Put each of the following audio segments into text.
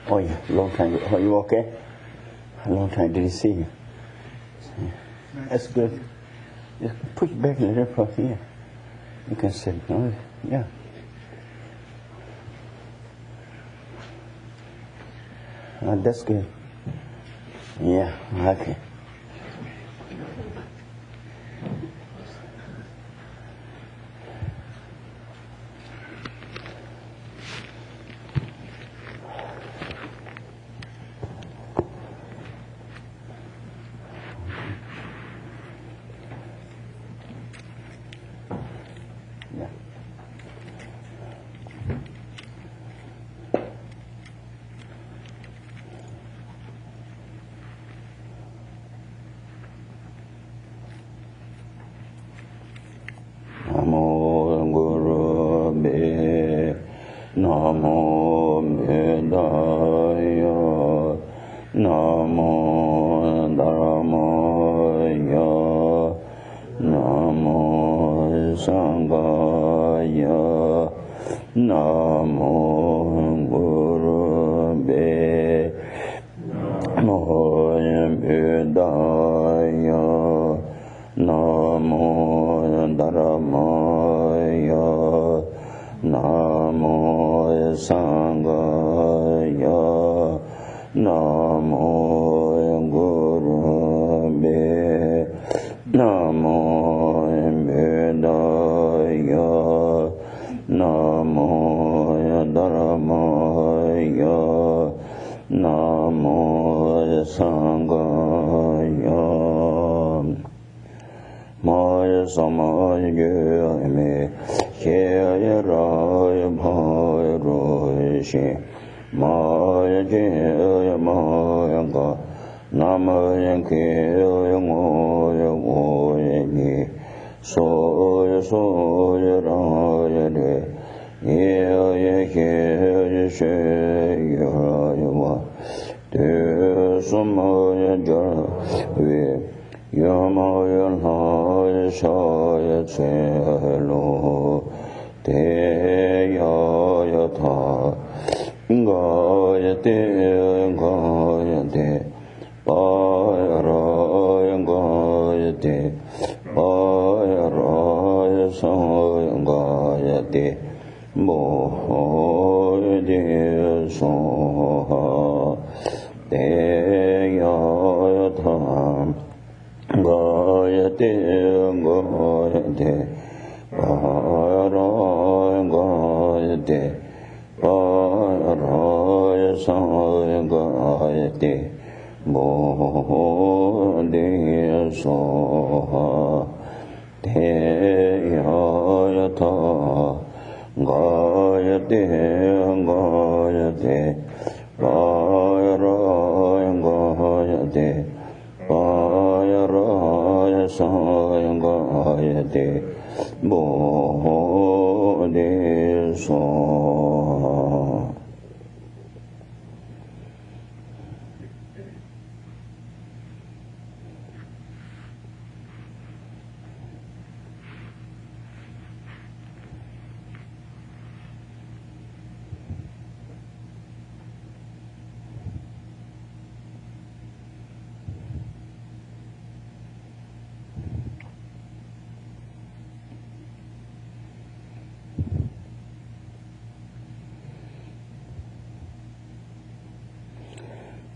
Oh yeah, long time. Are you okay? A long time didn't see you. That's good. Just push back a little from here. You can sit. No? Yeah. That's good. Yeah, okay.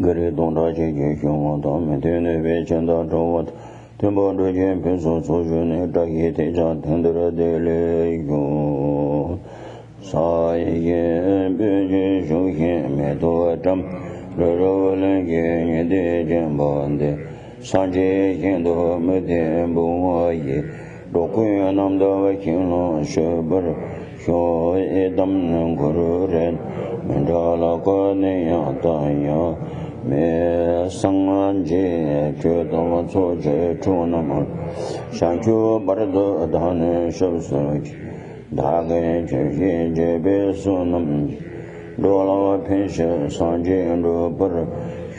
Gare donda che che shungwa ta me tene ve chenda chungwa tenpa do chen pe so so shu ne ta ye te cha tendra de le yu sa ye pe che shu hen me to cham ro ro len ye nye de chen ban de san che chen do me ten bu wa ye do kun nam da wa kin lo she bar sho e dam nang ko ro re me da la ko ne ya ta ya me sang je che dong cho je chu na ma shan chu bar do da ne shab so da ge che je je be so nam do la pen she sang je do bar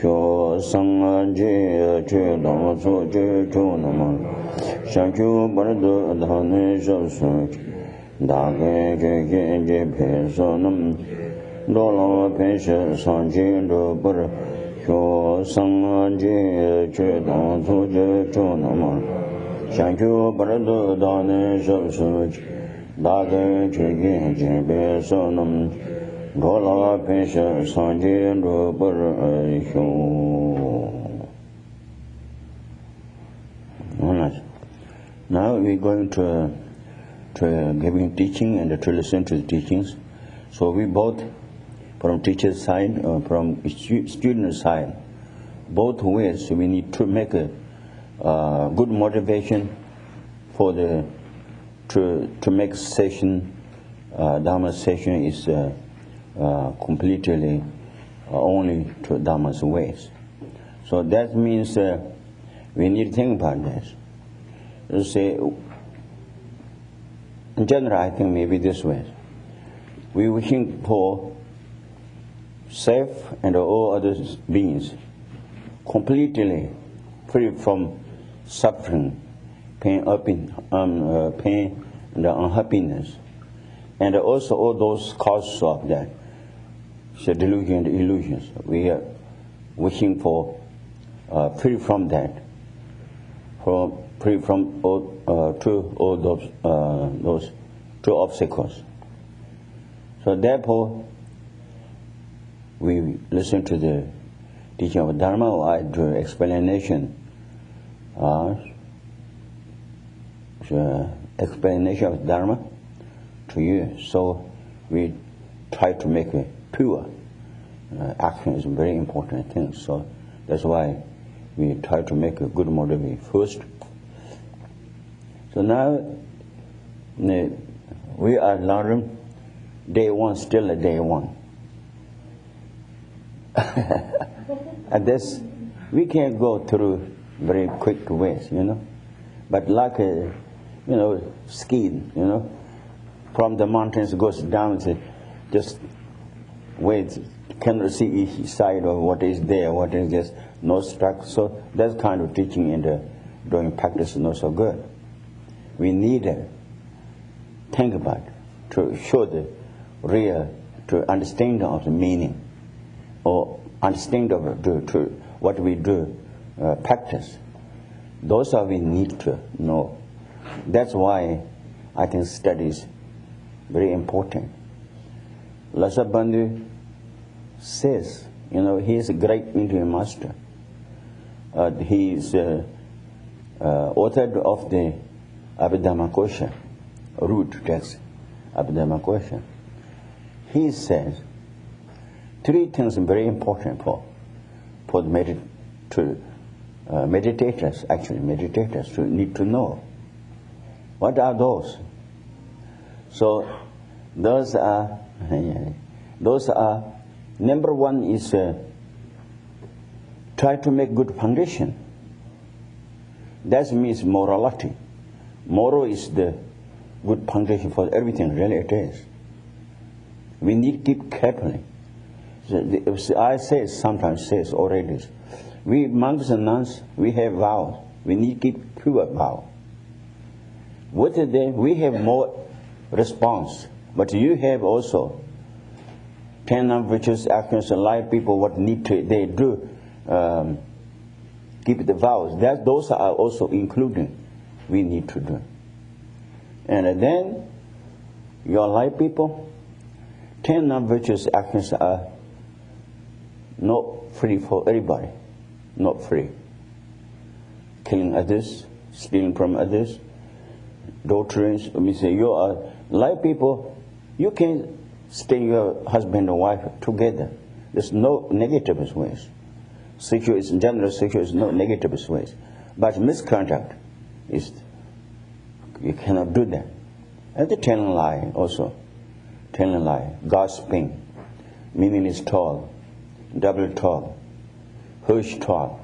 sho sang je che dong cho je chu na ma shan chu bar do da ne shab so da ge che je be so nam Dola Pesha Sanjin Dobur Hyo Sangaji Chudon Suja Chunama Shankyu Baradu Dane Shabsuj Dade Chigin Jimbe Sonam Dola Pesha Sanjin Dobur Hyo. Now we're going to giving teaching and to listen to the teachings. So we both, from teacher's side or from student side, both ways we need to make a good motivation for the to make session Dharma session is completely only to Dharma's ways. So that means we need to think about this. You say, in general, I think maybe this way. We wishing for safe and all other beings completely free from suffering, pain and unhappiness, and also all those causes of that, so delusion and illusions. We are wishing for free from that, free from all those two obstacles. So therefore, we listen to the teaching of Dharma, or I do explanation of Dharma to you. So we try to make a pure action is a very important thing. So that's why we try to make a good motivation first. So now we are Lam Rim, day one, still a day one. And this, we can go through very quick ways, but like skiing, from the mountains goes down to just wait, cannot see each side of what is there, what is just no struck. So that kind of teaching and doing practice is not so good. We need to think about it, to show the real, to understand of the meaning, or understand of to what we do, practice. Those are we need to know. That's why I think study is very important. Lhasa Bandhu says, he is a great Indian master. He is author of the Abhidhammakosha, root text, Abhidhammakosha. He says three things are very important for the meditators to need to know. What are those? So those are number one is try to make good foundation. That means morality. Moral is the good foundation for everything, really it is. We need to keep carefully. I sometimes say already, we monks and nuns, we have vows. We need to keep pure vow. With them, we have more response. But you have also 10 non-virtuous actions and life people, what need to, they do, keep the vows. Those are also including we need to do. And then your life people, 10 non-virtuous actions are not free for everybody, not free. Killing others, stealing from others, adultery. We say you are life people, you can stay your husband and wife together. There's no negative ways. General sexual is no negative ways. But misconduct is, you cannot do that. And the telling lie also. Telling lie, gossiping, meaningless talk, double talk, harsh talk.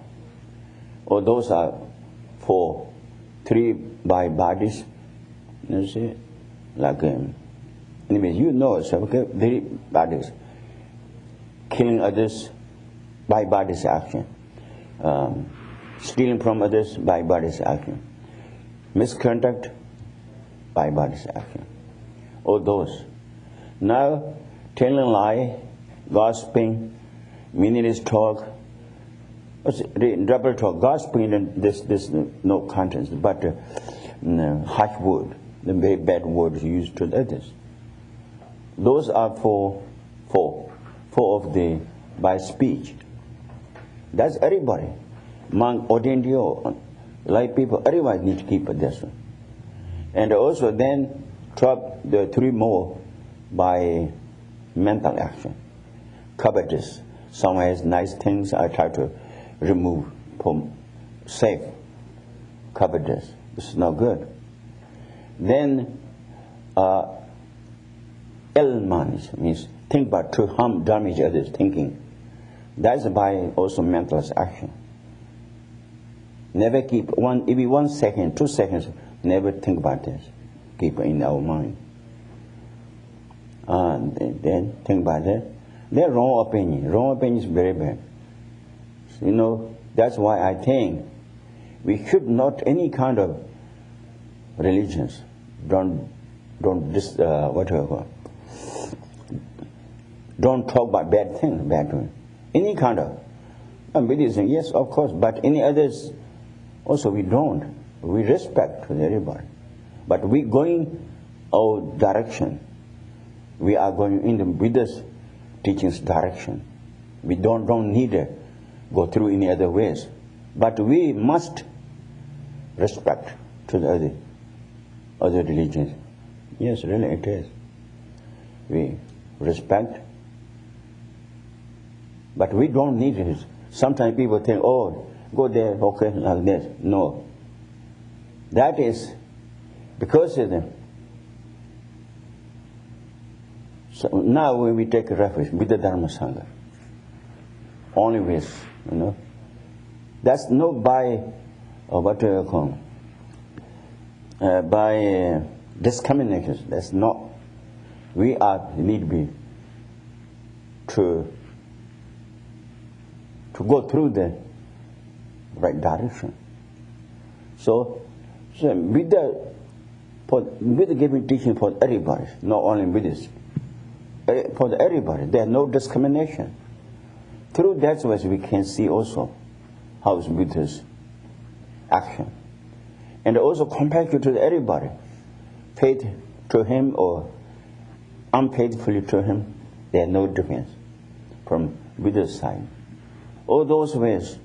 All those are for 3 by bodies. You see, like anyways, okay, 3 bodies. Killing others by body's action. Stealing from others by body's action. Misconduct by body's action. All those. Now, telling lie gossiping, meaningless talk, double talk, gossiping, and this no contents, but harsh word, the very bad words used to others. Those are four of the by speech. That's everybody. Monk, ordained or lay people, everybody needs to keep this one. And also then drop the three more by mental action. Covetous. Someone has nice things, I try to remove from safe. Covetous. This is not good. Then ill managed means think about to harm, damage others thinking. That's by also mental action. Never keep even 1 second, 2 seconds, never think about this. Keep it in our mind. Then think about that. They're wrong opinion. Wrong opinion is very bad. You know, that's why I think we should not any kind of religions don't talk about bad things, bad things. Any kind of Buddhism, yes, of course, but any others also we don't. We respect everybody, but we going our direction. We are going in the Buddha's teachings direction. We don't need to go through any other ways, but we must respect to the other religions. Yes, really it is. We respect, but we don't need it. Sometimes people think, oh, go there, okay, like this. No. That is because of them. So now when we take refuge with the Dharma Sangha, only ways, you know. That's not by by discrimination. That's not. We need to be to go through the right direction. So with the giving teaching for everybody, not only Buddhists, for everybody, there's no discrimination. Through that way we can see also how is Buddha's action. And also compassion to everybody. Faith to him or unfaithfully to him, there's no difference from Buddha's side. All those ways.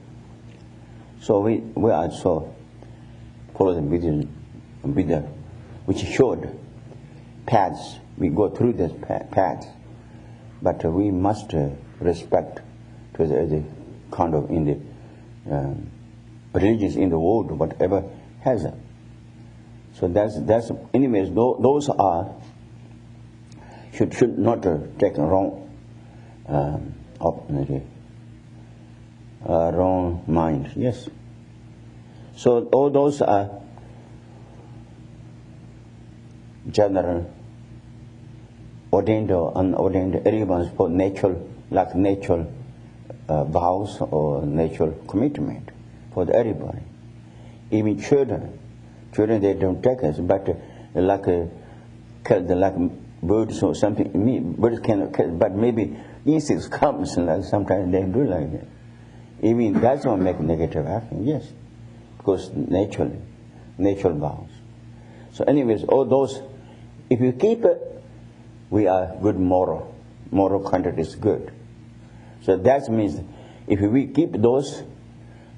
So we also follow the Buddha, which showed paths. We go through this path, but we must respect to the other kind of in the religions in the world, whatever has it. So that's anyways. Those are should not take wrong wrong mind. Yes. So all those are general, ordained or unordained, everyone's for natural, like natural vows or natural commitment for everybody. Even children they don't take us, but like birds or something. Birds cannot catch, but maybe insects comes like sometimes they do like that. Even that's not make negative action. Yes, because natural vows. So anyways, all those, if you keep it, we are good moral conduct is good. So that means if we keep those,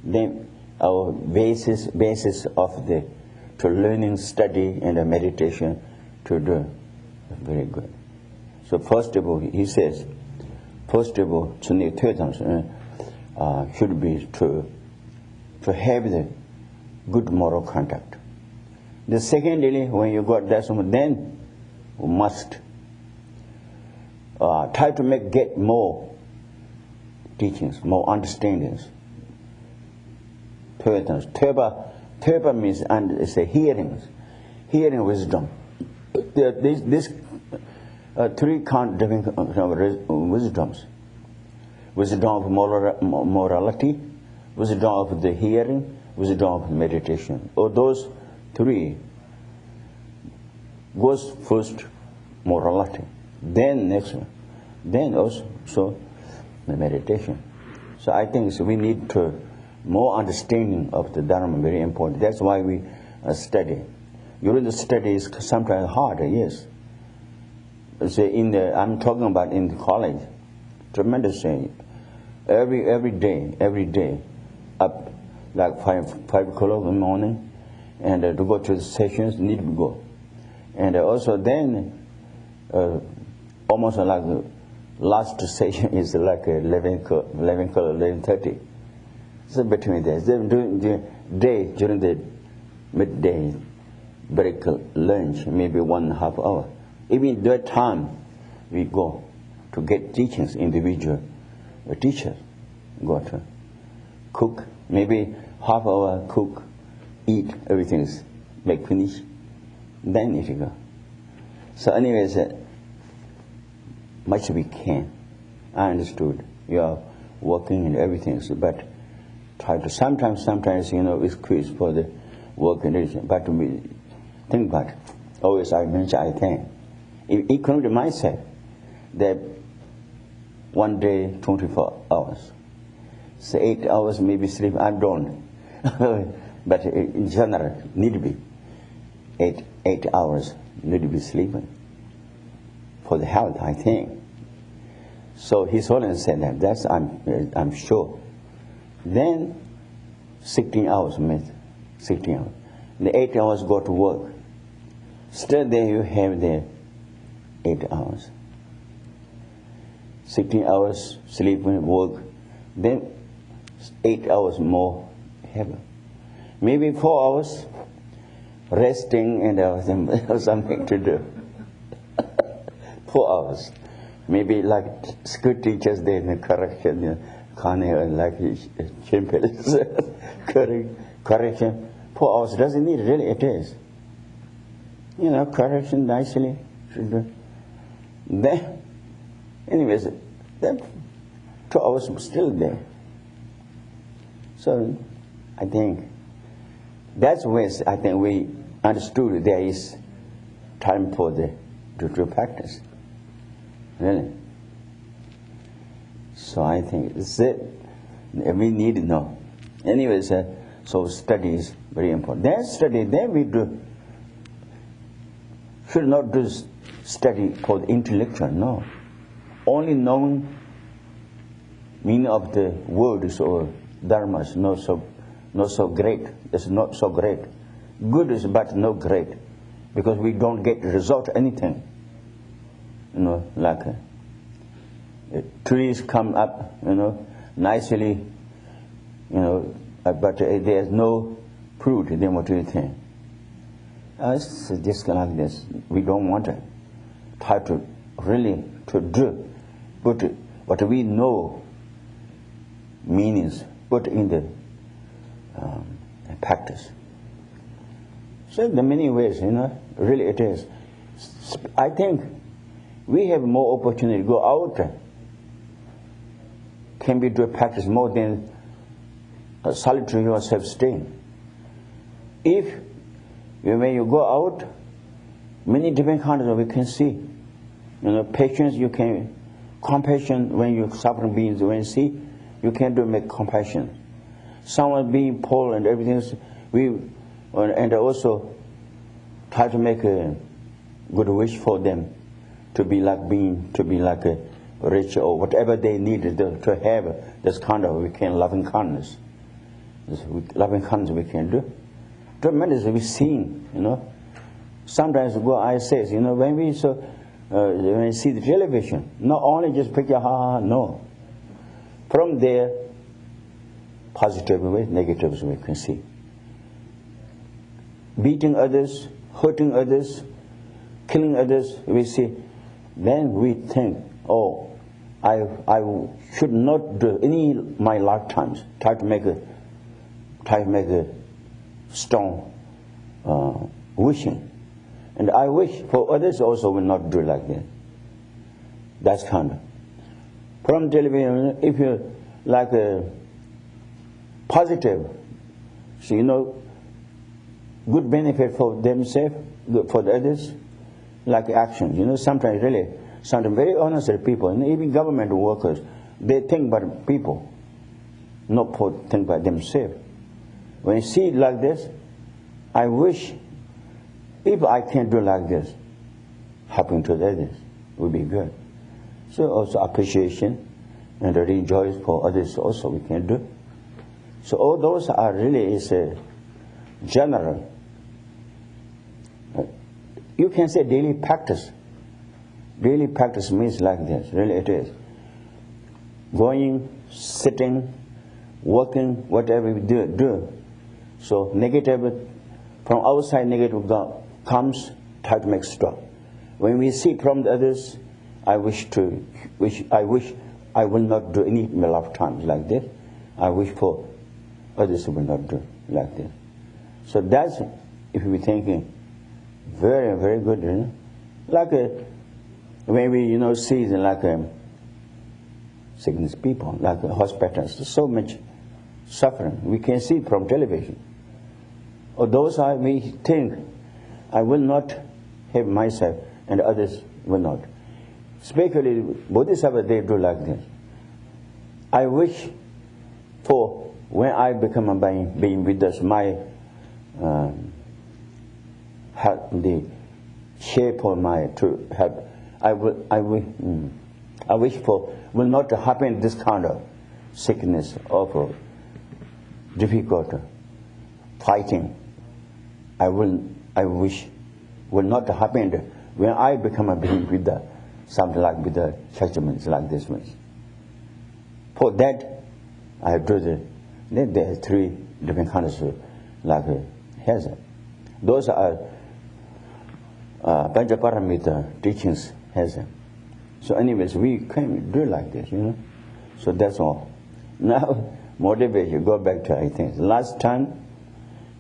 then our basis of to learning, study, and meditation to do very good. So first of all, he says, should be to have the good moral conduct. The secondly, when you got that, then you must try to get more teachings, more understandings. Teba means it's a hearing wisdom. This three kind of wisdoms: wisdom of morality, wisdom of the hearing, wisdom of meditation. Or those three goes first morality, then next one then also the meditation. So I think we need to more understanding of the Dharma, very important. That's why we study. During the study is sometimes hard, yes. So I'm talking about in the college, tremendous thing. Every day, up like 5 o'clock in the morning, and to go to the sessions, need to go. And also then, almost like the last session is like 11:30. So between that, during the day, during the midday break, lunch, maybe 1.5 hour. Even that time, we go to get teachings, individual teachers. Go to cook, maybe half hour cook, eat, everything is make finish, then if you go. So anyways, much we can. I understood. You are working and everything, so, but try to sometimes it's quiz for the work and everything. But we think about it. Always I mention I think. It comes to myself that one day 24 hours. So 8 hours maybe sleep. I don't. But in general, need to be 8 hours need to be sleeping for the health, I think. So His Holiness said that. That's I'm sure. Then 16 hours, 16 hours. The 8 hours go to work. Still there you have the 8 hours. 16 hours sleeping, work. Then 8 hours more heaven. Maybe 4 hours resting and something to do. 4 hours. Maybe like school teachers, they in the correction, like chimpanzees, correction. 4 hours doesn't need, really, it is. Correction nicely. Then, anyways, then 2 hours still there. So, I think that's where I think we understood there is time for to practice. Really. So I think it's it. We need to know. Anyways, so study is very important. Then study, then we do. Should not do study for the intellectual, no. Only knowing meaning of the words or dharmas, not so great. It's not so great. Good is but not great, because we don't get result anything. Like trees come up, nicely, but there's no fruit. Then what do you think? It's just like this. We don't want to try to really to do, but what we know meanings, put in the practice. So there are many ways, really it is. I think we have more opportunity to go out, can be do practice more than solitary yourself staying. When you go out, many different kinds of we can see. Patience, compassion when you suffering beings, when you see, you can make compassion. Someone being poor and everything, and also try to make a good wish for them to be like a rich or whatever they need to have this kind of loving kindness. This loving kindness we can do. Tremendous we seen, Sometimes I say, when we see the television, not only just picture no. From there, positive way, negative we can see. Beating others, hurting others, killing others, we see. Then we think, I should not do any my lifetimes. Try to make a strong wishing, and I wish for others also will not do like that. That's kind of. From television, if you like a positive, so good benefit for themselves, good for the others, like actions. Sometimes really some very honest people, and even government workers, they think about people, not think about themselves. When you see it like this, I wish if I can do like this, helping to others would be good. So also appreciation and rejoice for others also we can do. So all those are really is general. You can say daily practice. Daily practice means like this, really it is. Going, sitting, working, whatever we do. So negative, from outside negative comes, try to make stop. When we see from the others, I wish I will not do any lifetimes like this. I wish for others will not do like this. So that's, if we thinking, very, very good. You know? Like when we, see like sickness people, like hospitals, there's so much suffering. We can see it from television. Or those I may think, I will not have myself and others will not. Especially Bodhisattva, they do like this. I wish for when I become a being with us, my the shape of my to have, I wish for will not happen this kind of sickness or difficult fighting. I wish will not happen when I become a being with the something like with the judgments like this one. For that, I do then there are three different kinds of like hazard. Those are Panchaparamita teachings hazard. So anyways, we can do like this, So that's all. Now, motivation, go back to I think. Last time,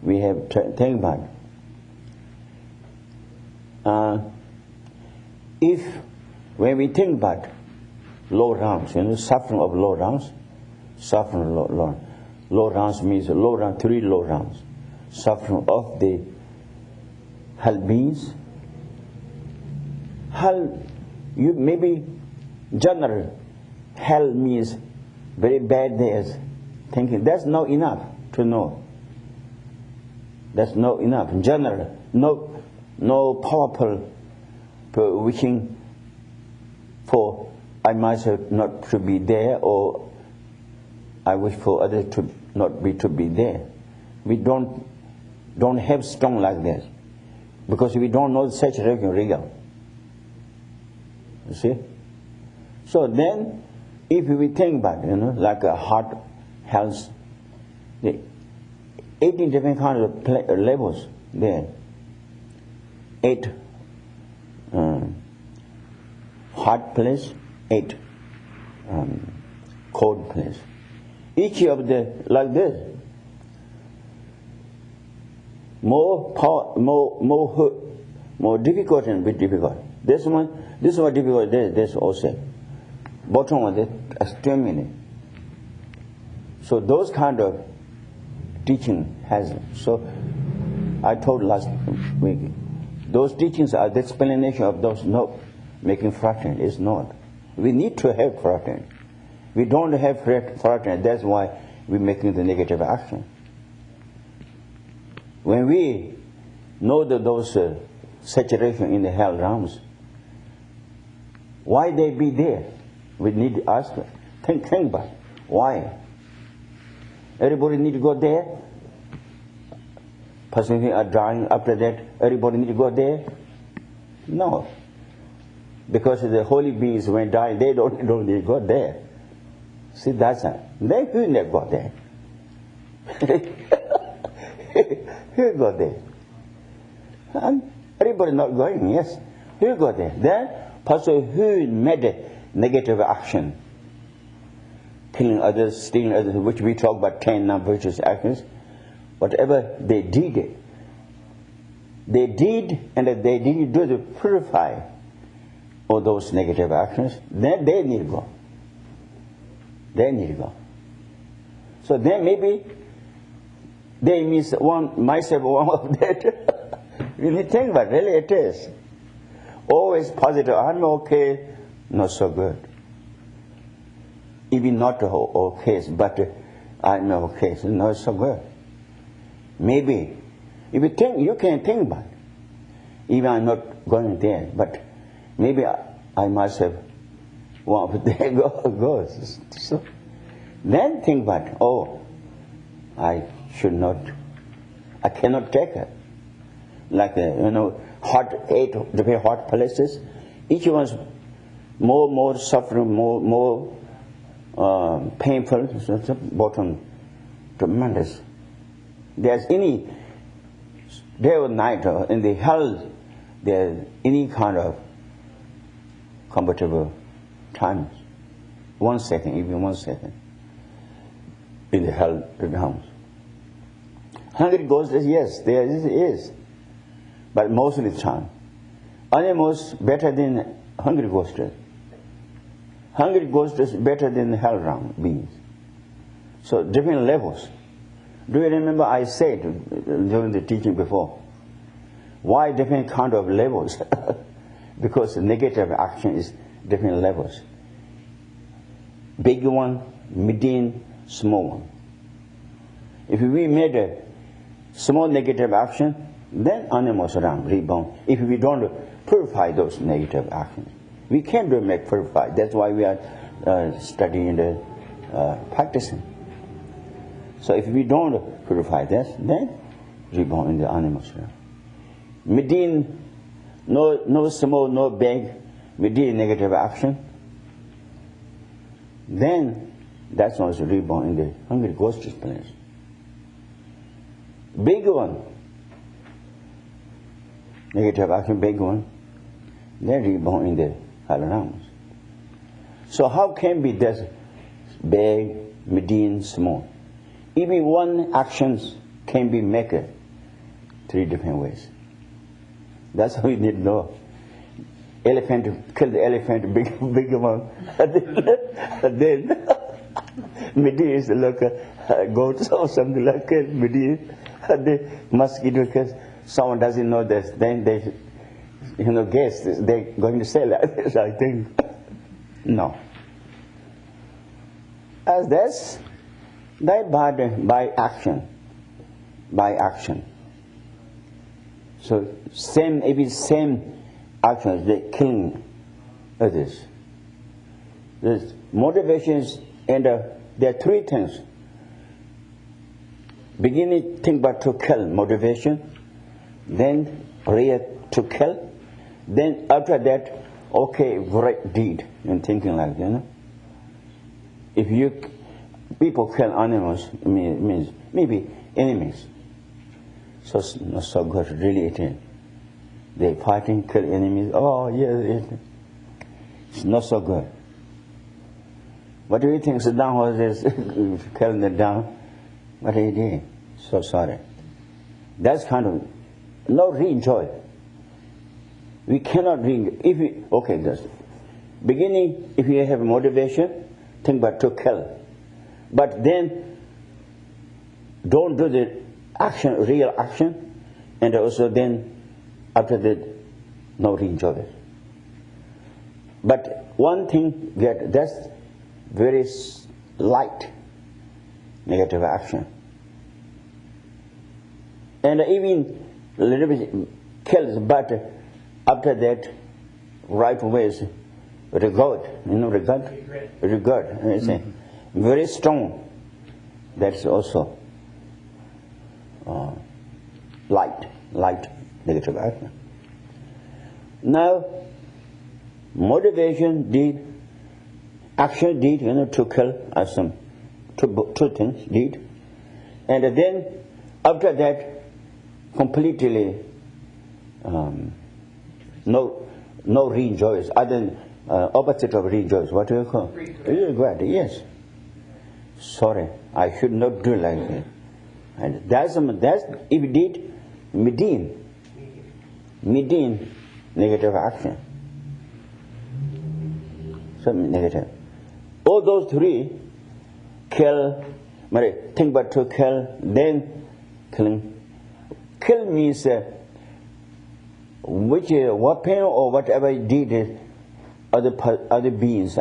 we have think about if when we think about low rounds, suffering of low rounds, low rounds means three low rounds. Suffering of the hell beings. Hell, you maybe general hell means very bad days. Thinking that's not enough to know. That's not enough. In general, no powerful wishing for I myself not to be there, or I wish for others to not be there. We don't have strong like this because we don't know such real. You see? So then, if we think about like a heart health, the 18 different kinds of levels there. 8 hot place, 8 cold place. Each of the like this. More power, more difficult and bit difficult. This one difficult. This also. Bottom of it, extremely. So those kind of teaching has. So I told last week, those teachings are the explanation of those not making fraction. It's not. We need to have fraction. We don't have fraction. That's why we're making the negative action. When we know that those saturation in the hell realms, why they be there? We need to ask. Think about it. Why? Everybody need to go there. Person who are dying after that, everybody need to go there? No. Because the holy beings when die, they don't need to go there. See, that's it. They will never go there. Who go there? And everybody not going, yes. Who go there? Then, person who made a negative action, killing others, stealing others, which we talk about 10 non-virtuous actions, whatever they did and they didn't do to purify all those negative actions, then they need to go. They need to go. So then maybe they miss one of that. You need to think about it, really it is. Always positive, I'm okay, not so good. Even not okay, but I'm okay, so not so good. Maybe, if you think, you can think about it. Even I'm not going there, but maybe I must have one there goes. So then think about, oh, I cannot take it. Like eight very hot places, each one's more suffering, more painful. Bottom tremendous. There's any day or night in the hell, there's any kind of comfortable time. 1 second, even 1 second, in the hell realms. Hungry ghosts, yes, there is. But most of the time, animals better than hungry ghosts. Hungry ghosts is better than the hell realm beings. So different levels. Do you remember I said during the teaching before, why different kind of levels? Because negative action is different levels. Big one, medium, small one. If we made a small negative action, then animals around rebound. If we don't purify those negative actions, we can't make purify. That's why we are studying the practicing. So if we don't purify this, then rebound in the animals around. Median, no small, no big, median negative action, then that's also rebound in the hungry ghost place. Big one, negative action, big one, then rebound in the hell realms. So how can be this big, median, small? Even one action can be made 3 different ways. That's how we need to know. Elephant, kill the elephant, big one. And then median is like a goat or something like that. Median, the mosquito, because someone doesn't know this, then they, guess this, they're going to say like this, I think. No. As this, by action. So same actions, they killing others. There's motivations, and there are 3 things. Beginning, think about to kill, motivation. Then react to kill. Then after that, okay, great deed, and thinking like that. If people kill animals, means maybe enemies. So it's not so good, really it is. They fighting, kill enemies. Oh yes, it's not so good. What do you think Saddam was killing them down? What he did? So sorry. That's kind of not re-enjoy. We cannot okay, that's beginning. If you have motivation, think about to kill, but then don't do the action, real action, and also then after that, no re-enjoy it. But one thing that's very light negative action, and even a little bit kills, but after that, right away is regard. Regard. Very strong. That's also light negative action. Now, motivation deed, action deed, to kill as some two things deed, and then after that, completely no re-enjoys, other than opposite of re-enjoys. What do you call? Regret. Yes. Sorry, I should not do like that. And that's if you did median negative action. Some negative. All those 3, kill, think about to kill, then killing. Kill means which weapon or whatever he did, other beings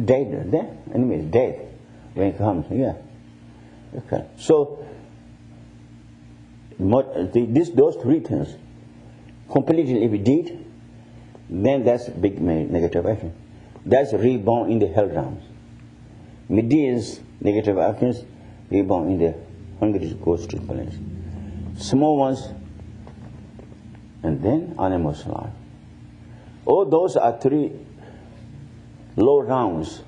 dead. Anyways, death when it comes. Yeah. Okay. So those three things completely if we did, then that's big negative action. That's reborn in the hell realms. Medians, negative actions, reborn in the hungry ghost planes. Small ones, and then animals life. All those are three low rounds.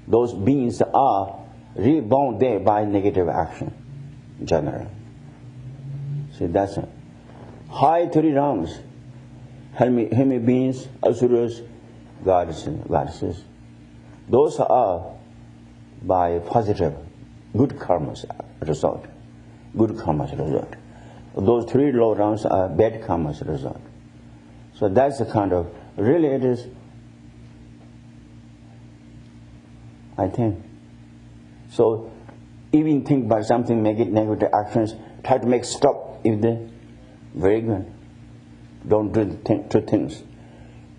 Those beings are reborn there by negative action, generally. See, that's it. High three rounds, human beings, asuras, goddesses. Those are by positive, good karmas result. Good karmas result. Those three low rounds are bad karmas result. So that's the kind of, really it is, I think. So even think about something, make it negative actions, try to make stop if they very good. Don't do two things.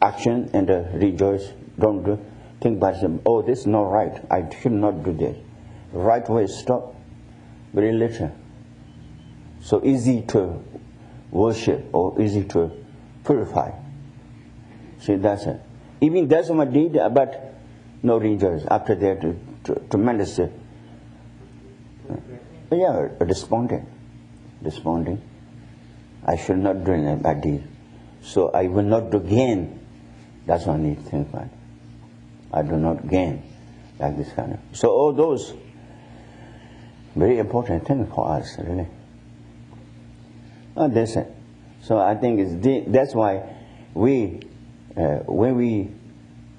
Action and rejoice. Don't do. Think about them. Oh, this is not right. I should not do this. Right way, stop. Very little. So easy to worship or easy to purify. See, that's it. Even that's what I did, but no rejoice. After that, tremendous. Desponding. I should not do it, I did. So I will not do again. That's what I need to think about. I do not gain like this kind of. So all those very important things for us, really. That's it. So I think that's why we, when we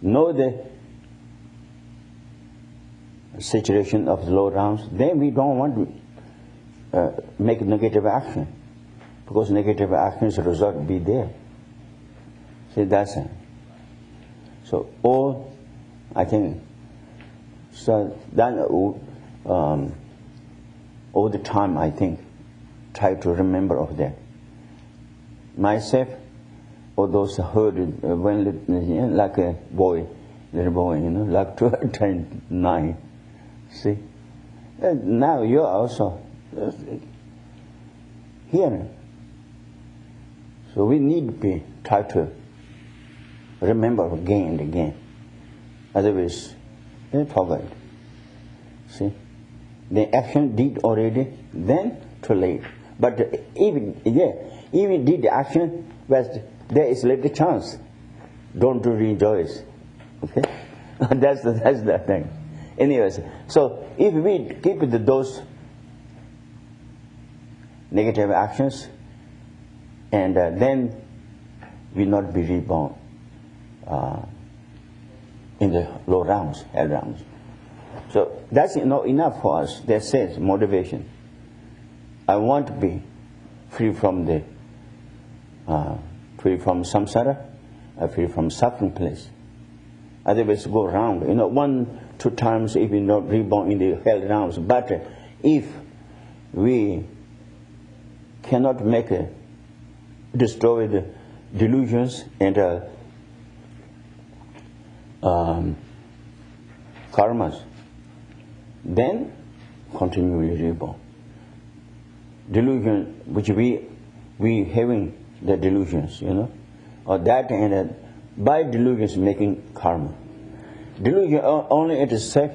know the situation of the low rounds, then we don't want to make negative action, because negative actions result will be there. See, that's it. So all, I think, so then all the time I think, try to remember of that. Myself, or those heard when like a boy, little boy, like 9. See? And now you're also hearing. So we need to try to remember again and again. Otherwise, they forget. See? The action did already, then too late. But even did the action, but there is little chance. Don't do rejoice. Okay? that's the thing. Anyways, so if we keep those negative actions, and then we not be reborn in the low rounds, hell rounds. So that's not enough for us. That says motivation. I want to be free from the free from samsara, free from suffering place. Otherwise, go around. 1-2 times if we not reborn in the hell rounds. But if we cannot destroy the delusions and karmas, then continually reborn. Delusion, which we having the delusions, or that and by delusions making karma. Delusion only it is safe.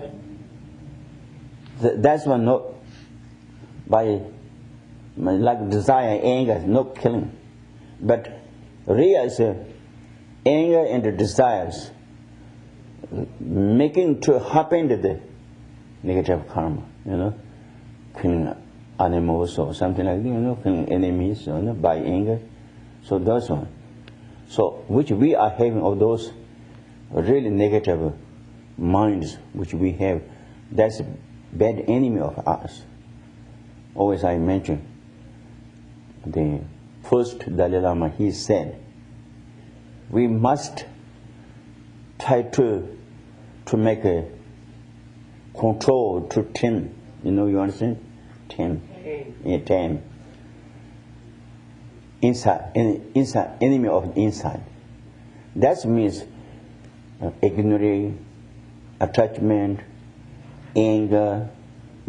That's one not by like desire, anger, no killing. But real is anger and the desires making to happen to the negative karma, killing animals or something like that, killing enemies, by anger. So those one. So which we are having of those really negative minds which we have, that's a bad enemy of us. Always I mention the first Dalai Lama, he said, we must try to make control, to tame. You understand? Tame. Yeah, tame. Inside, enemy of inside. That means ignorance, attachment, anger,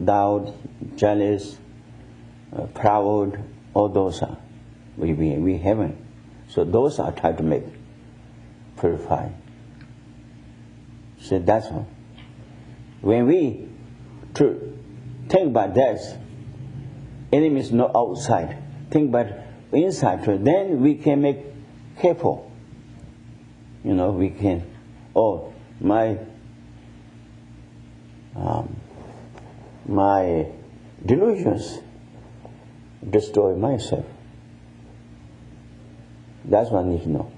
doubt, jealous, proud, all those are we haven't. So those are trying to make purify. So that's one. When we think about that, enemy is not outside. Think about inside, then we can make careful. We can. Oh, my delusions destroy myself. That's what I need to know.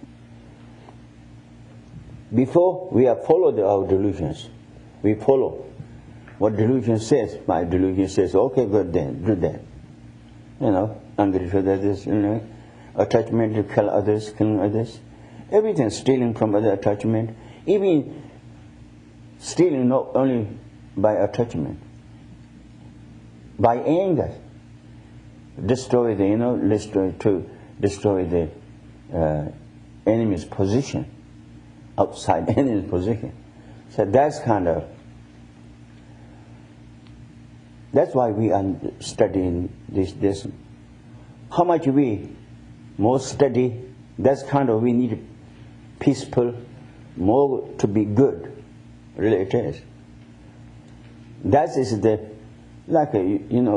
Before we have followed our delusions, we follow what delusion says. My delusion says, okay, good, then do that. Angry for others, attachment to kill others, killing others, everything, stealing from other attachment, even stealing not only by attachment, by anger, destroy the destroy the enemy's position, outside enemy's position. So that's why we are studying this. How much we more study, that's we need peaceful, more to be good. Really it is. That is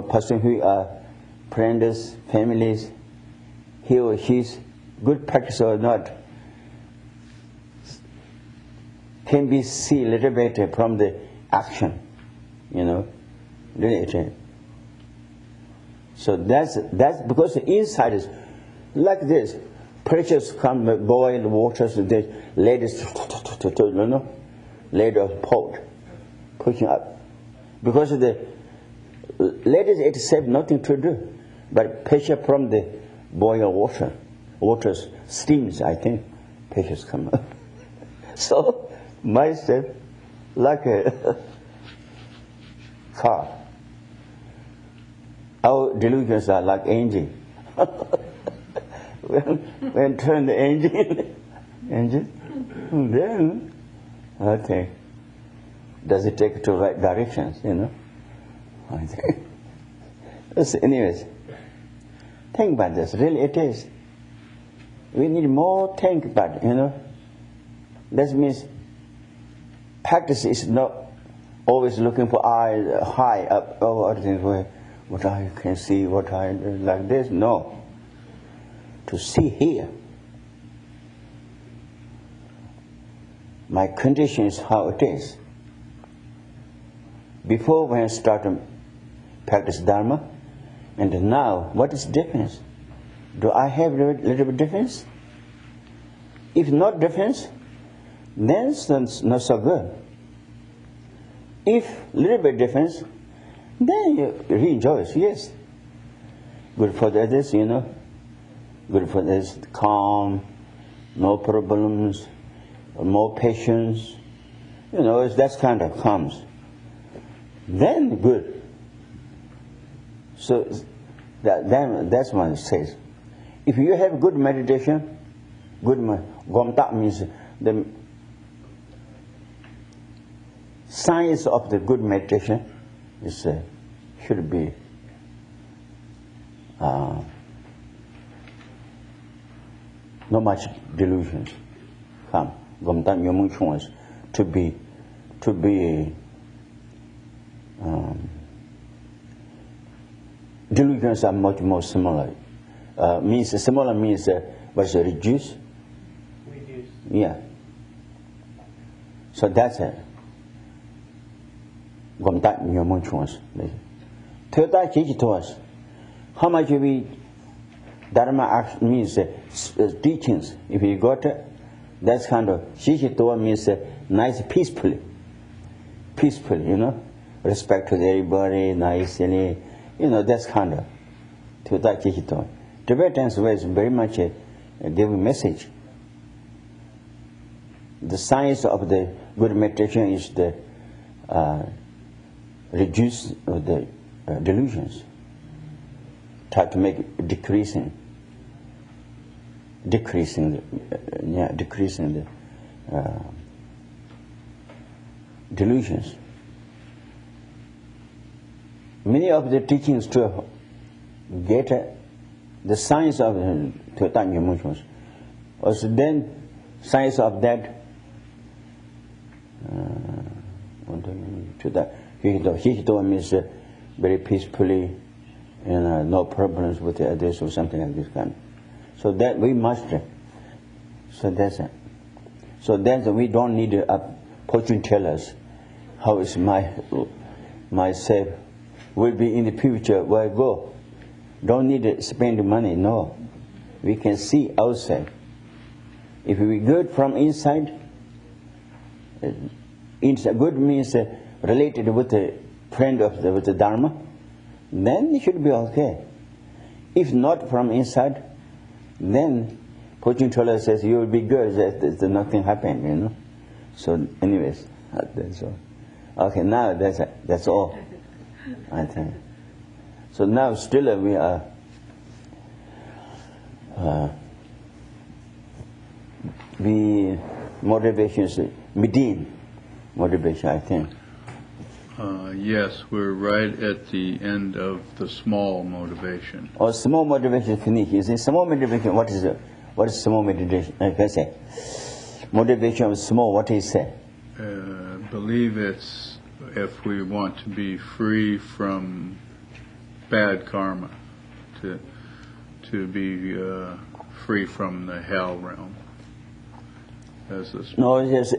person who are friends, families, he or she's good practice or not, can be seen a little bit from the action, really it is. So that's because the inside is like this. Pressures come, boil waters, the ladies, lady of pot, pushing up. Because the ladies itself nothing to do, but pressure from the boil waters, steams, I think, pressures come up. So, myself, like a car. Our delusions are like engine. when turn the engine, then, okay, does it take to right directions, I think. So anyways, think about this, really it is. We need more think about it, That means practice is not always looking for high up, other things where what I can see, what I do like this. No. To see here. My condition is how it is. Before when I started practice Dharma, and now, what is the difference? Do I have a little bit difference? If not difference, then it's not so good. If little bit difference, then you rejoice, yes. Good for the others, Good for this, calm, no problems, more patience. That comes. Then good. So that's what it says. If you have good meditation, Gomta means the science of the good meditation is should be not much delusions come. Gomtan Yomung Chungas to be delusions are much more similar. Similar means was reduce. Yeah. So that's it. Gomtan Yomung Chungas. Third teach to us how much we Dharma means teachings. If you got it, that's Shishitoa means nice, peacefully, respect to everybody, nicely, that's Tuta Shishitoa. Tibetan's way is very much giving message. The science of the good meditation is the reduce the delusions, try to make it decreasing the delusions. Many of the teachings to get the science of total emotions, also then science of that Hikido means very peacefully, no problems with the others or something like this kind. So that we master. So that's it. So then we don't need a fortune tellers. How is myself will be in the future, where I go. Don't need to spend money, no. We can see outside. If we good from inside good means related with the friend of with the Dharma, then it should be okay. If not from inside, then fortune teller says you will be good, that nothing happened, So anyways, that's all. Okay, now that's all, I think. So now still we are the motivation is within motivation, I think. Yes, we're right at the end of the small motivation. Oh, small motivation finish. You see, small motivation, what is small motivation? I can say motivation of small, what is it? Believe it's if we want to be free from bad karma, to be free from the hell realm. No, it's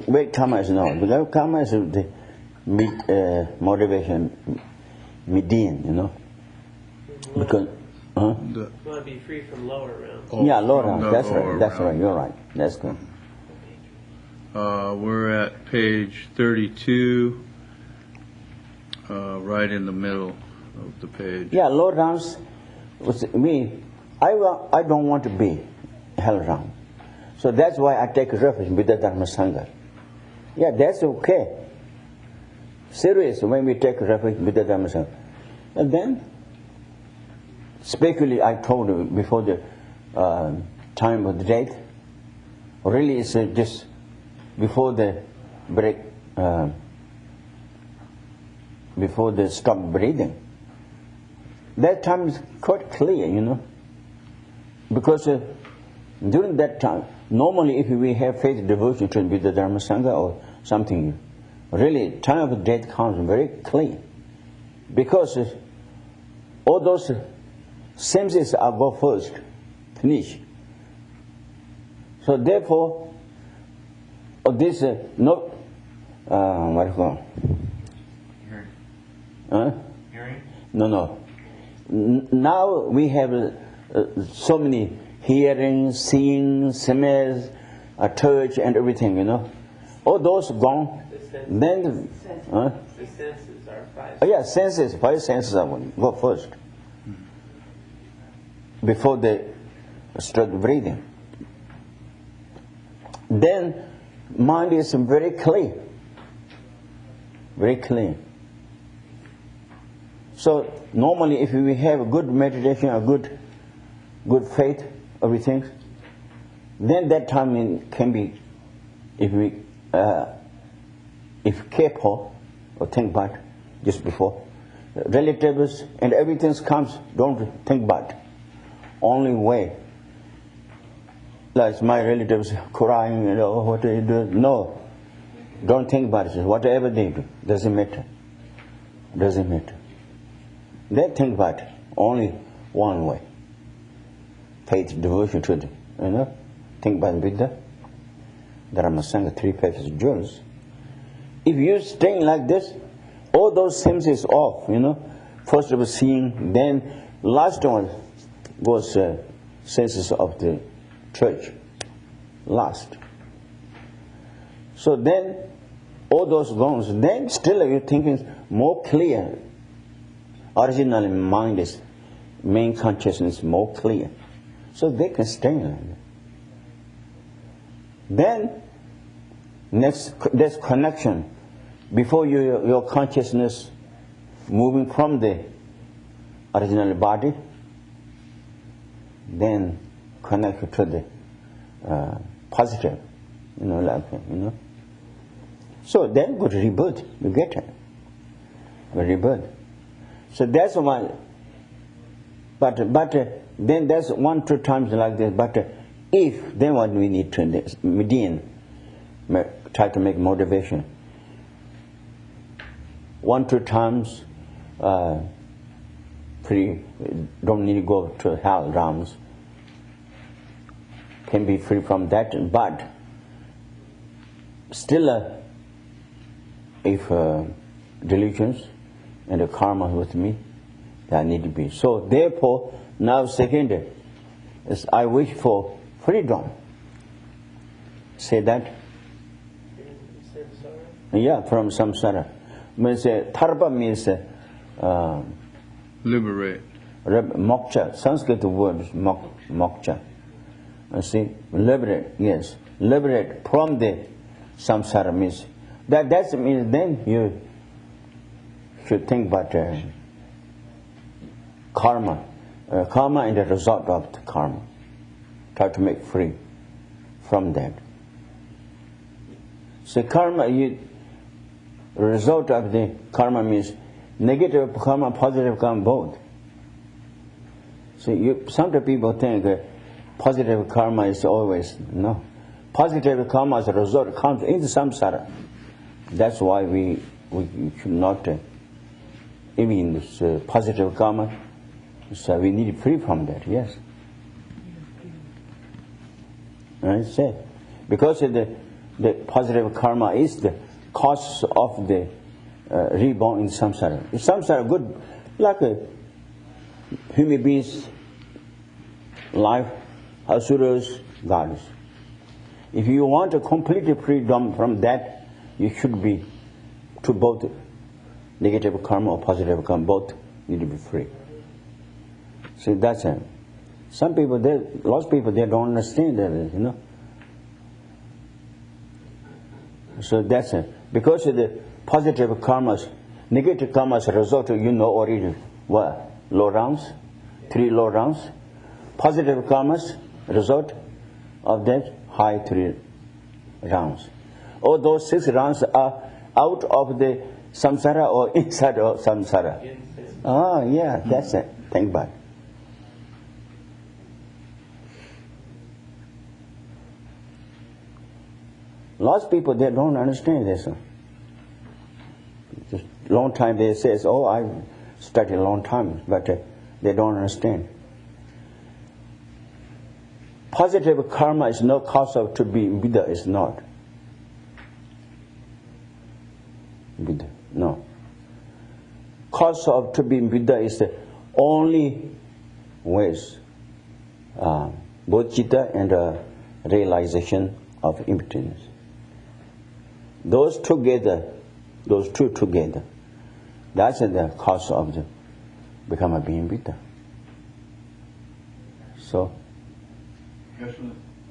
great karma is no. Because karma is the motivation, midin, Because you want to be free from lower realm. Lower realm. That's right. That's right. You're right. That's good. We're at page 32, right in the middle of the page. Yeah, lower realms. Me, I don't want to be hell realm. So that's why I take refuge with the Dharma Sangha. Yeah, that's okay. Serious when we take refuge with the Dharma Sangha. And then, speculate, I told you before the time of the death, really it's just before the break, before they stop breathing. That time is quite clear, Because during that time, normally if we have faith devotion to be the Dharma Sangha or something, really time of death comes very clean. Because all those senses are go first, finish. So therefore, this what do you call? Hearing. Hearing? No. Now we have so many hearing, seeing, smells, touch, and everything, All those gone. Then the senses are five. Oh yeah, senses. 5 senses are go first before they start breathing. Then mind is very clear, very clean. So normally, if we have a good meditation, a good faith, everything, then that time can be, if we if careful or think about just before relatives and everything comes, don't think about only way. Like my relatives crying, what they do. No, don't think about it. Whatever they do, doesn't matter. Doesn't matter. They think about only one way. Faith, devotion to them. Think about Buddha, Dharma Sangha, 3 faiths jewels. If you staying like this, all those senses off, First of all seeing, then last one was senses of the church. Last. So then all those gone, then still you're thinking more clear. Originally mind is, main consciousness more clear. So they can stay like that. Then next, there's connection before your consciousness moving from the original body, then connect to the positive, So then good rebirth, you get it. Rebirth. So that's why. But then that's 1-2 times like this. But if then what we need to within try to make motivation. 1-2 times free. Don't need to go to hell realms. Can be free from that, but still, if delusions and the karma with me, that need to be. So therefore, now second is I wish for freedom. Say that? Yeah, from samsara. Means tarpa means liberate. Moksha. Sanskrit word is moksha. See, liberate. Yes, liberate from the samsara means that means then you should think about karma. Karma and the result of the karma. Try to make free from that. So karma, result of the karma means negative karma, positive karma, both. So some people think positive karma is always, no. Positive karma as a result comes in the samsara. That's why we should not, even this positive karma, so we need to be free from that, yes. I say, because the positive karma is the cause of the reborn in samsara. Samsara good, like a human beings' life, asuras, gods. If you want a complete freedom from that, you should be to both negative karma or positive karma, both need to be free. So that's it. Some people, lots of people, they don't understand that, So that's it. Because of the positive karmas, negative karmas result, already what? Low rounds, 3 low rounds. Positive karmas result of that high 3 rounds. All those 6 rounds are out of the samsara or inside of samsara? Ah, yeah, that's it. Think about it. Lots of people, they don't understand this. Just long time they say, oh, I studied a long time, but they don't understand. Positive karma is no cause of to be Buddha, is not. Buddha, no. Cause of to be Buddha is the only ways, bodhicitta and realization of impotence. Those two together, that's the cause of the become a being Buddha. So, Geshe,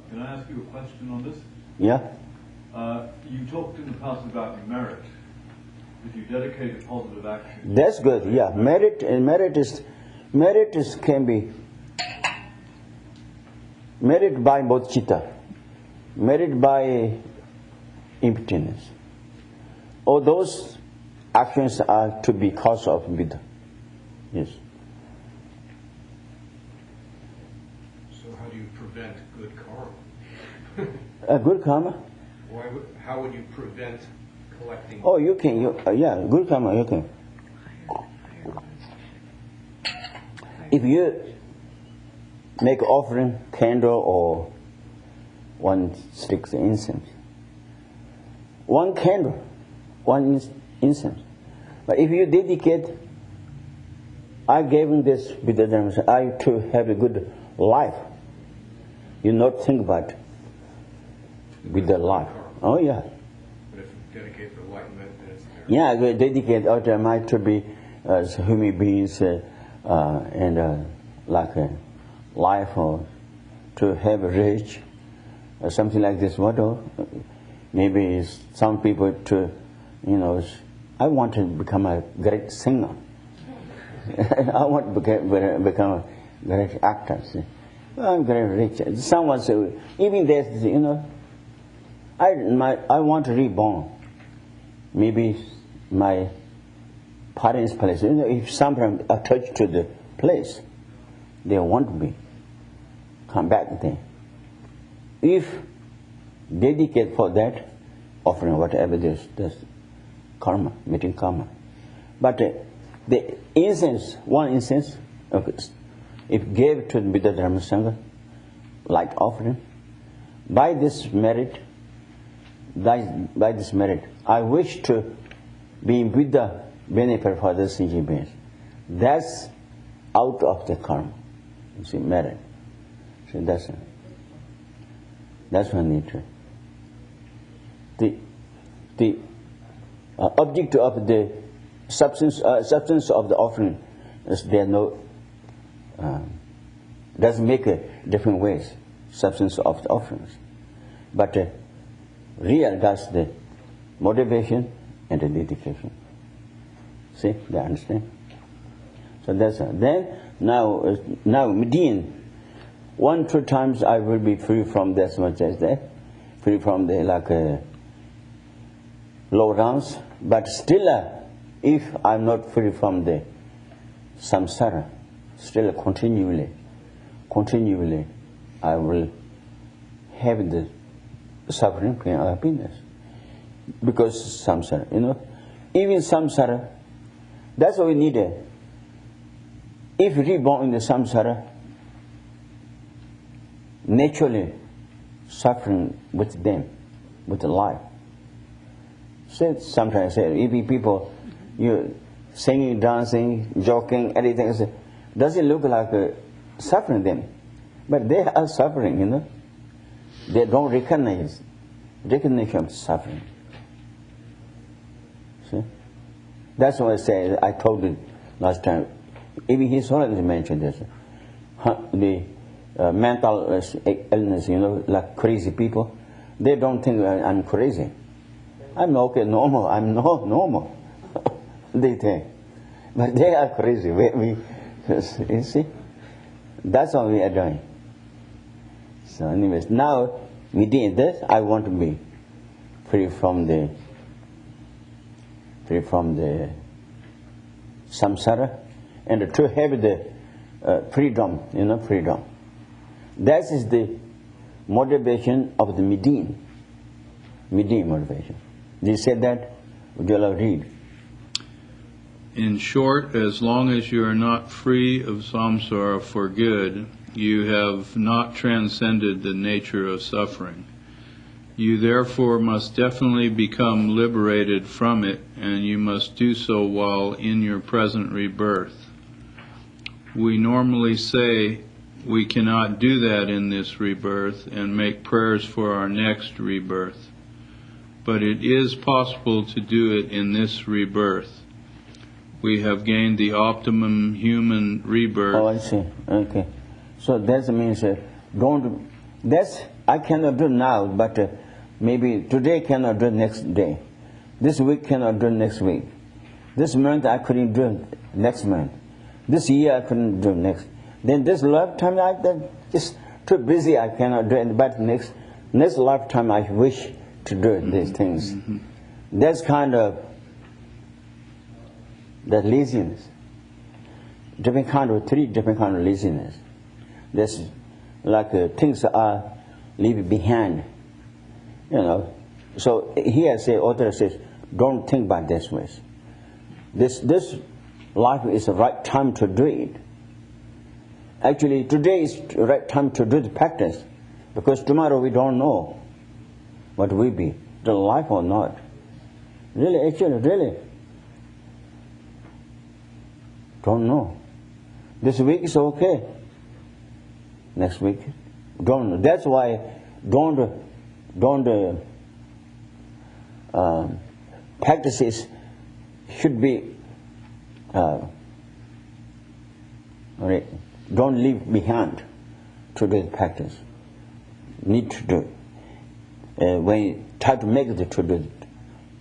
can I ask you a question on this? Yeah. You talked in the past about merit. If you dedicate a positive action. That's good. Yeah, merit can be merit by bodhicitta, merit by impotence. All those actions are to be cause of Buddha. Yes. So how do you prevent good karma? Good karma? How would you prevent collecting? Oh, you can. Good karma, you can. If you make offering, candle, or 1 stick incense, 1 candle, 1 incense. But if you dedicate, I gave him this Buddha Dharma, I to have a good life. You not think about Buddha life. Oh yeah. But if you dedicate for enlightenment, then it's there. Yeah, we dedicate our mind to be as human beings and like a life or to have rich or something like this. Maybe some people to I want to become a great singer. I want to become a great actor. See? I'm very rich. Someone said, even there's, I want to reborn. Maybe my parents' place. If someone attached to the place, they want me come back there. If dedicate for that, offering whatever this karma, meeting karma. But the incense, one incense, if gave to the Buddha Dharma Sangha, light offering, by this merit, I wish to be with the benefit for the sentient beings. That's out of the karma. You see, merit. So that's one nature. The object of the substance of the offering is there no doesn't make different ways. Substance of the offerings, but real that's the motivation and the dedication. See, they understand. So that's then now Median. 1-2 times I will be free from that much as that, free from the low rounds, but still if I'm not free from the samsara, still continually I will have the suffering, pain, or happiness. Because samsara, even samsara, that's what we need. If reborn in the samsara, naturally suffering with them, with the life. Sometimes if people, you singing, dancing, joking, anything, does it look like suffering them? But they are suffering, They don't recognize recognition of suffering. See? That's why I told you last time. Even His Holiness mentioned this. The mental illness, like crazy people, they don't think I'm crazy. I'm okay, normal. I'm not normal. They think. But they are crazy. You see? That's what we are doing. So anyways, now we did this. I want to be free from the samsara and to have the freedom, freedom. That is the motivation of the Median motivation. They said that. Would you allow read? In short, as long as you are not free of samsara for good, you have not transcended the nature of suffering. You therefore must definitely become liberated from it, and you must do so while in your present rebirth. We normally say we cannot do that in this rebirth and make prayers for our next rebirth. But it is possible to do it in this rebirth. We have gained the optimum human rebirth. Oh, I see. Okay. So that means I cannot do now, but maybe today cannot do next day. This week cannot do next week. This month I couldn't do next month. This year I couldn't do next. Then this lifetime I'm just too busy, I cannot do it. But next lifetime I wish to do these things. Mm-hmm. That's kind of that laziness. Three different kind of laziness. There's like things are leave behind. So here author says, don't think about this way. This life is the right time to do it. Actually, today is the right time to do the practice, because tomorrow we don't know what will be, the life or not. Really, don't know. This week is okay. Next week, don't know. That's why practices should be don't leave behind to do the practice. Need to do. When you try to make it to do it,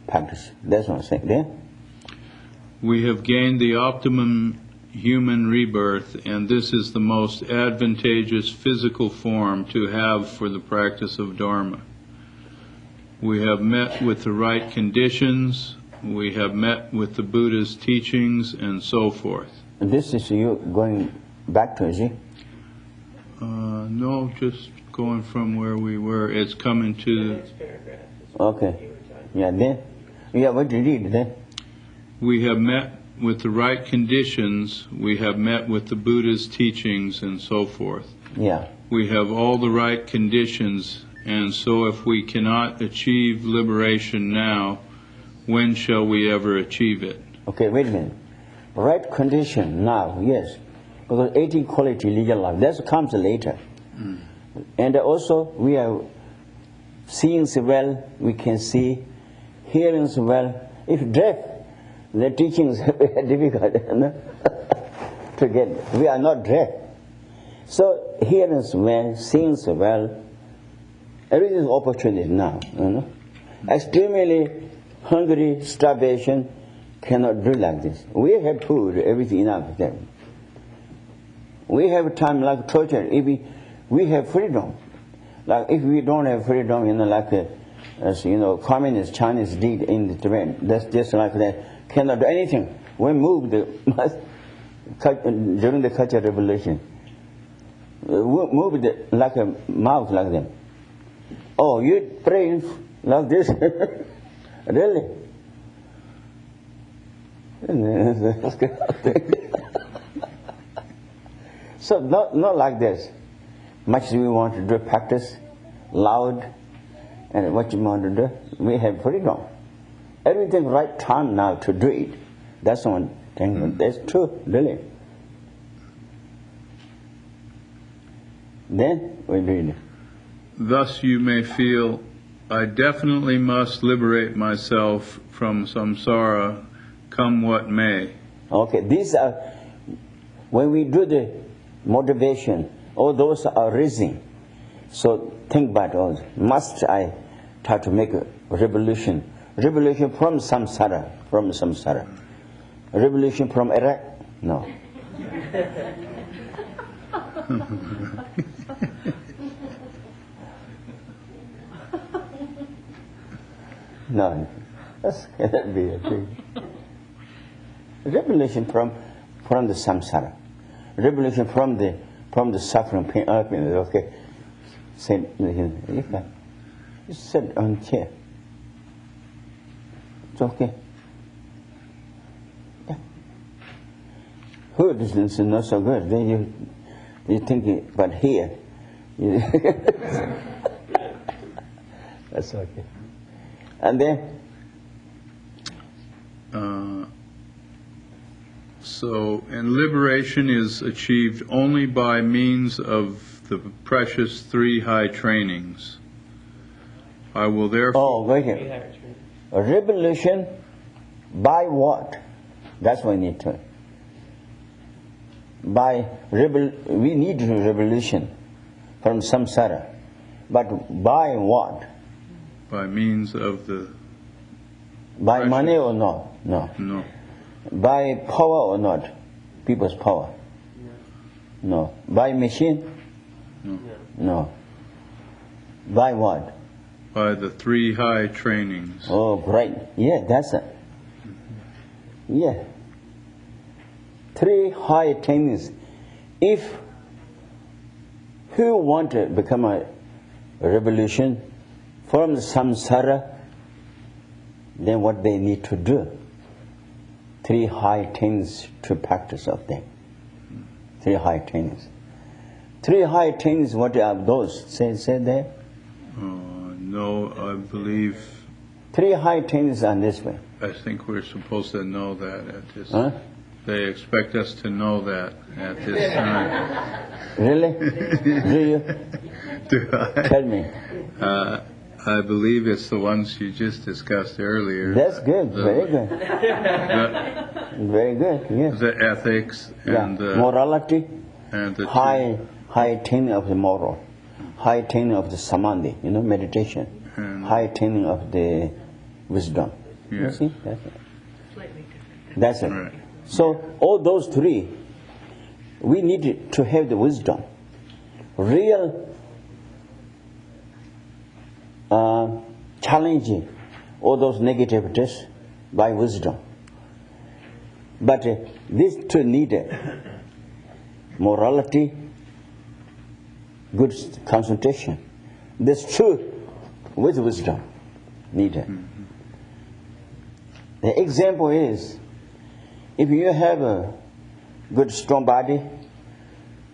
practice. That's what I'm saying. Yeah? We have gained the optimum human rebirth, and this is the most advantageous physical form to have for the practice of Dharma. We have met with the right conditions, we have met with the Buddha's teachings, and so forth. This is you going back to, is it? No, just going from where we were. It's coming The to... next paragraph is Okay. what you were talking Yeah, then? Yeah, what you read then? We have met with the right conditions, we have met with the Buddha's teachings, and so forth. Yeah. We have all the right conditions, and so if we cannot achieve liberation now, when shall we ever achieve it? Okay, wait a minute. Right condition now, yes. Because 18 quality legal life, that comes later. And also we are seeing well, we can see, hearing well. If deaf, the teachings are very difficult to get. We are not deaf. So hearing well, seeing well, everything is opportunity now. Extremely hungry, starvation, cannot do like this. We have food, everything enough. We have time like torture. If we have freedom. Like if we don't have freedom, like as communist Chinese did in the Tibet, that's just like that. Cannot do anything. We moved during the Cultural Revolution. Moved like a mouse like them. Oh, you pray like this? Really? So not like this. Much we want to do practice, loud, and what you want to do, we have freedom. Everything right time now to do it. That's one thing. That's true, really. Then we do it. Thus you may feel, I definitely must liberate myself from samsara, come what may. Okay, these are, when we do the motivation, all those are reason. So think about all. Must I try to make a revolution? Revolution from samsara, Revolution from Iraq? No. No, that cannot be a thing. Revolution from the samsara, revolution from the suffering, pain. Okay, you sit on chair. It's okay. Yeah. Who is not so good? Then you think, but here, that's okay. And then. And liberation is achieved only by means of the precious three high trainings. I will therefore... Oh, wait a minute. Revolution by what? That's what we need to. We need a revolution from samsara. But by what? By means of the... By precious. Money or not? No. No. By power or not? People's power? No. By machine? No. By what? By the three high trainings. Oh, right. Yeah, that's it. Yeah. Three high trainings. If who want to become a revolution from the samsara, then what they need to do? Three high things to practice of them. Three high things. Three high things, what are those? Say there. No, I believe... Three high things are this way. I think we're supposed to know that at this... Huh? They expect us to know that at this time. Really? Do you? Do I? Tell me. I believe it's the ones you just discussed earlier. That's good. Very good. Very good. Yes. The ethics and the morality. And the high training of the moral, high training of the samadhi, meditation, and high training of the wisdom. Yes. You see? That's it. Slightly different. That's it. Right. So all those three, we need to have the wisdom, real challenging all those negativities by wisdom. But these two need morality, good concentration. This truth with wisdom needed. Mm-hmm. The example is, if you have a good strong body,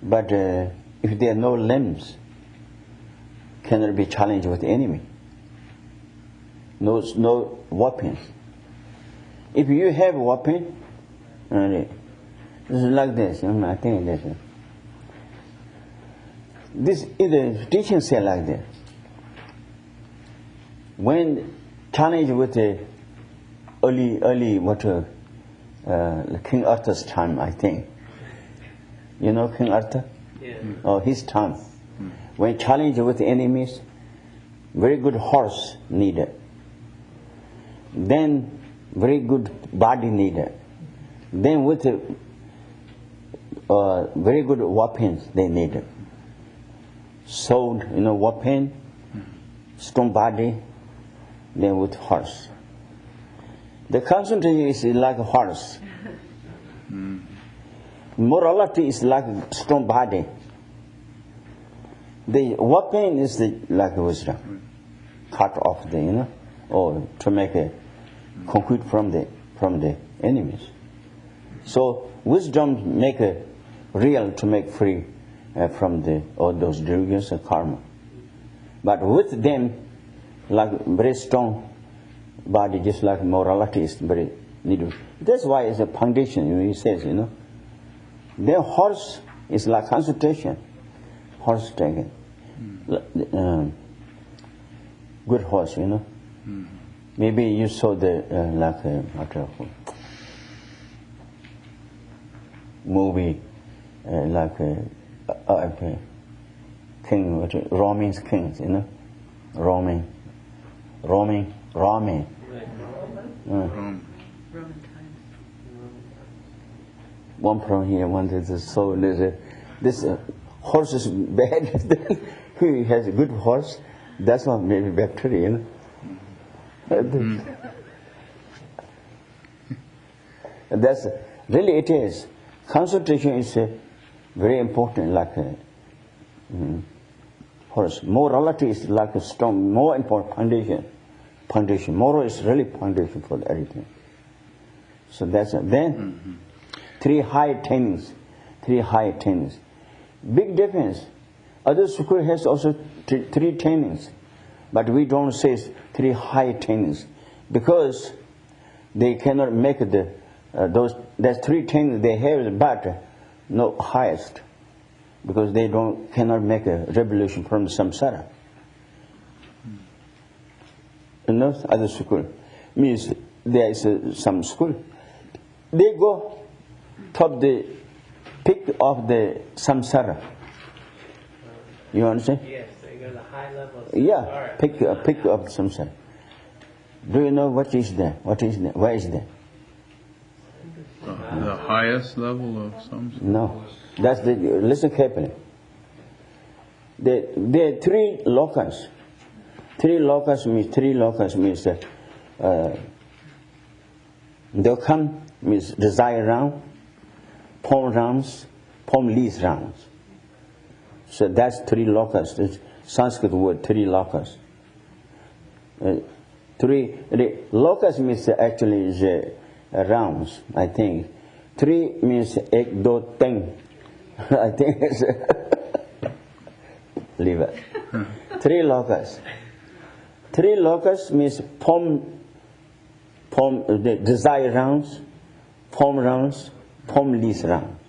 but if there are no limbs, cannot be challenged with the enemy. No weapons. If you have a weapon, this is like this. I think this is the teaching say like this. When challenged with the early King Arthur's time, I think. You know King Arthur? Yeah. Or his time. When challenged with enemies, very good horse needed. Then very good body needed. Then with very good weapons they needed. Sword, weapon, strong body, then with horse. The concentration is like a horse. Morality is like a strong body. The weapon is like wisdom. Cut off or to make a concrete from the enemies. So wisdom make a real to make free from all those delusions and karma. But with them, like very strong body, just like morality is very needed. That's why it's a foundation. He says, their horse is like concentration. Horse taken, good horse, Maybe you saw the movie king, roaming kings, roaming. Roman times. One from here, one to the soul. This horse is bad. He has a good horse. That's not maybe bacteria. That's really it is. Concentration is very important. Like horse, morality is like a strong, more important foundation. Foundation. Moral is really foundation for everything. So that's it. Then three high attainments. Big difference. Other school has also three attainments, but we don't say three high attainments because they cannot make those. There's three attainments they have, but no highest, because they cannot make a revolution from the samsara. Other school means there is some school. They go top the peak of the samsara. You understand? Yes, they go to the high level. Yeah, pick up samsara. Do you know what is there? Where is there? The highest level of samsara? No, that's listen carefully. There are three lokas. Three lokas means Dokam means desire round, Pom lease rounds. So that's three lokas. The Sanskrit word three lokas. The lokas means actually is rounds, I think. Three means ek do teng. I think it's leave it. Three lokas. Three lokas means Pom the desire rounds, Pom lease rounds.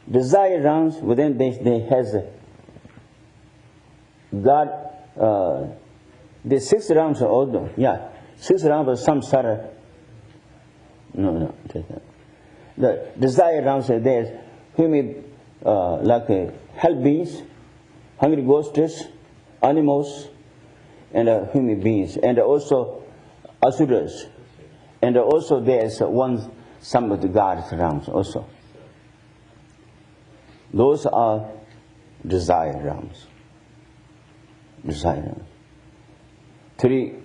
Desire rounds, within they has God. The 6 rounds are all 6 rounds of samsara. No. The desire rounds are there. Human like hell beings, hungry ghosts, animals, and human beings, and also asuras, and also there is some of the gods realms also. Those are desire realms. Desire realms. 3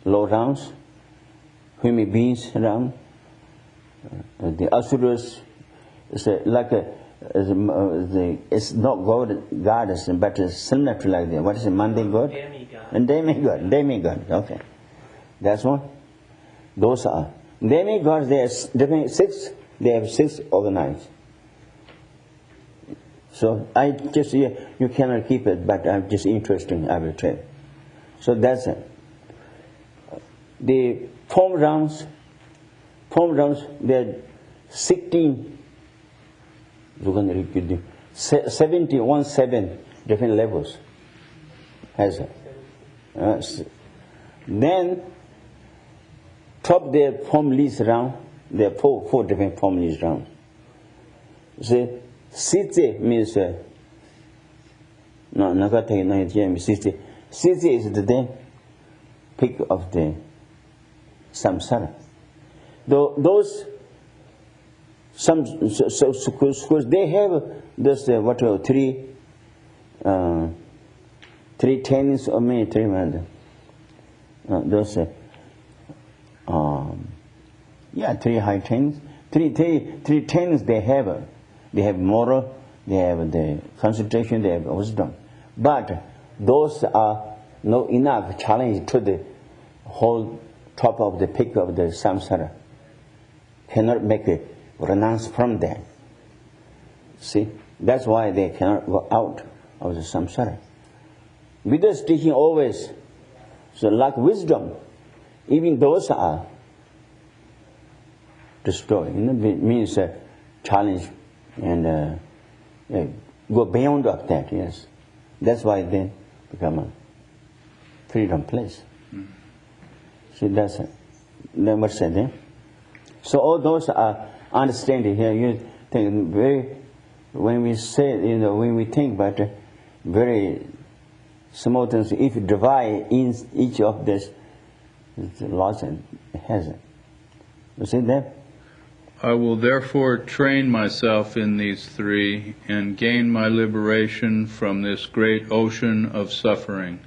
low realms, human beings realm. The asuras is it's not goddess, but it's similar to like that. What is it? Mundane god? Demigod. Demigod. Okay, that's one. Those are demigods. They are different 6. They have 6 organized. So I just you cannot keep it, but I'm just interesting. I will tell. So that's it. The form rounds. There are 16. 17 different levels. Has it? Then top their form leads round. There are four different form leads round. The Sitze means no, Nagata no Sitze. Sitze is the peak of the samsara. Those schools they have this 3 trainings or many 3 months. Those 3 high trainings. 3 trainings they have. They have moral, they have the concentration, they have wisdom. But those are not enough challenge to the whole top of the peak of the samsara. Cannot make a renounce from that. See, that's why they cannot go out of the samsara. Buddha's teaching always, so like wisdom, even those are destroyed. It means challenge and go beyond of that, yes. That's why they become a freedom place. See, that's it. Never said it. So all those are understanding here. You think very, when we say, when we think about very small things, if you divide in each of this, it's lost and has it. You see that? I will therefore train myself in these 3 and gain my liberation from this great ocean of suffering.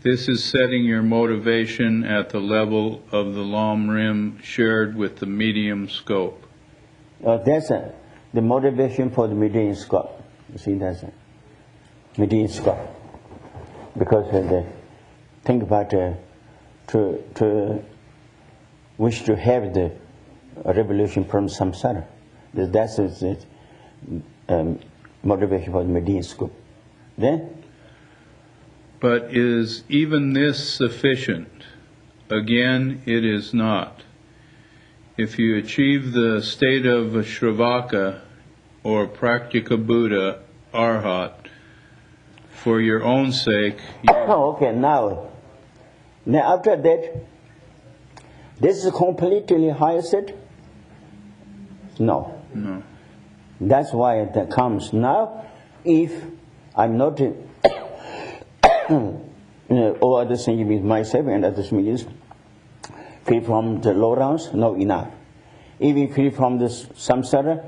This is setting your motivation at the level of the Lam Rim shared with the medium scope. That's the motivation for the medium scope. You see, that's it. Medium scope. Because they think about to wish to have the revolution from samsara. That's the motivation for the medium scope. Then? But is even this sufficient? Again, it is not. If you achieve the state of a Shravaka or Praktika Buddha, Arhat, for your own sake... Okay, now after that, this is completely higher set? No. That's why it comes. Now, if I'm not... all other things means myself and others means free from the low rounds, no enough. Even free from the samsara,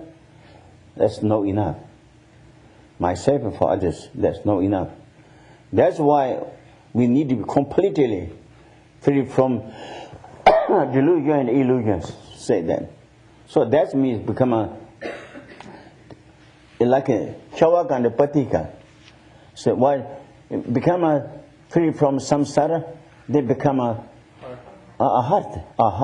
that's no enough. Myself and for others, that's no enough. That's why we need to be completely free from delusion and illusions, say that. So that means become like a Chavaka and a Patika. So why become free from samsara, they become a heart of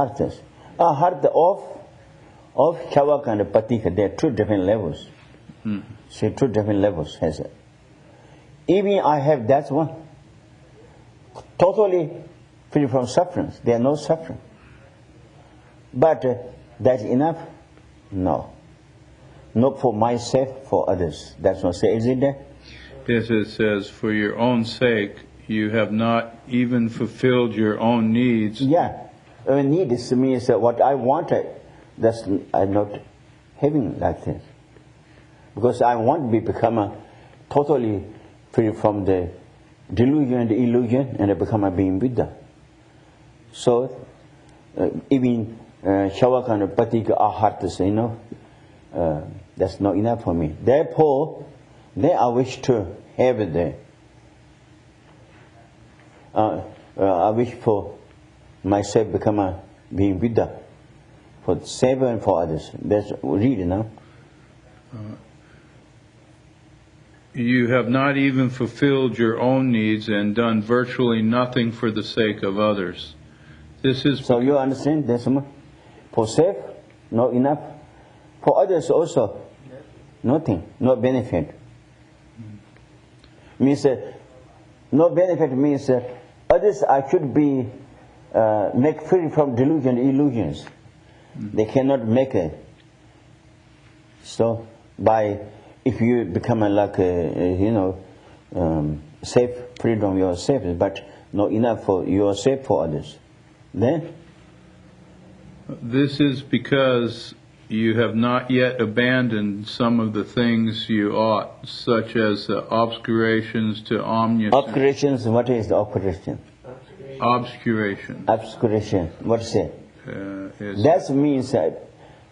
Chavaka and Patika. There are 2 different levels. So 2 different levels has it. Even I have that one, totally free from suffering. There are no suffering. But that's enough? No. Not for myself, for others. That's what say, is it there? Yes, it says, for your own sake, you have not even fulfilled your own needs. Yeah. Needs means what I wanted, that's I'm not having like this. Because I want to become totally free from the delusion and illusion and I become a being Buddha. So even Shavakana Patika Ahartas, that's not enough for me. Therefore, then I wish to have the I wish for myself become a being Buddha for self and for others. That's really now. You have not even fulfilled your own needs and done virtually nothing for the sake of others. This is So you understand? That's for self, not enough. For others also, nothing, no benefit. Means no benefit means others I should be make free from delusion, illusions. They cannot make it. So if you become like safe freedom yourself, but not enough for yourself for others, then this is because you have not yet abandoned some of the things you ought, such as the obscurations to omniscience. obscurations. What is the obscuration? Obscuration. Obscuration. What's it? Is, That means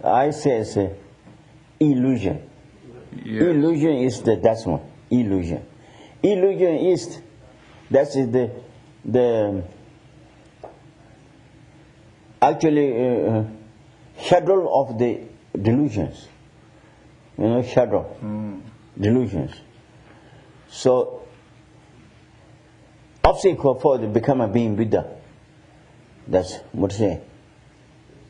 I say illusion. yes. Illusion is that's one. Illusion. Illusion is that is the actually shadow of the delusions. Shadow. Delusions. So obstacle for the become a being Buddha. That's what say.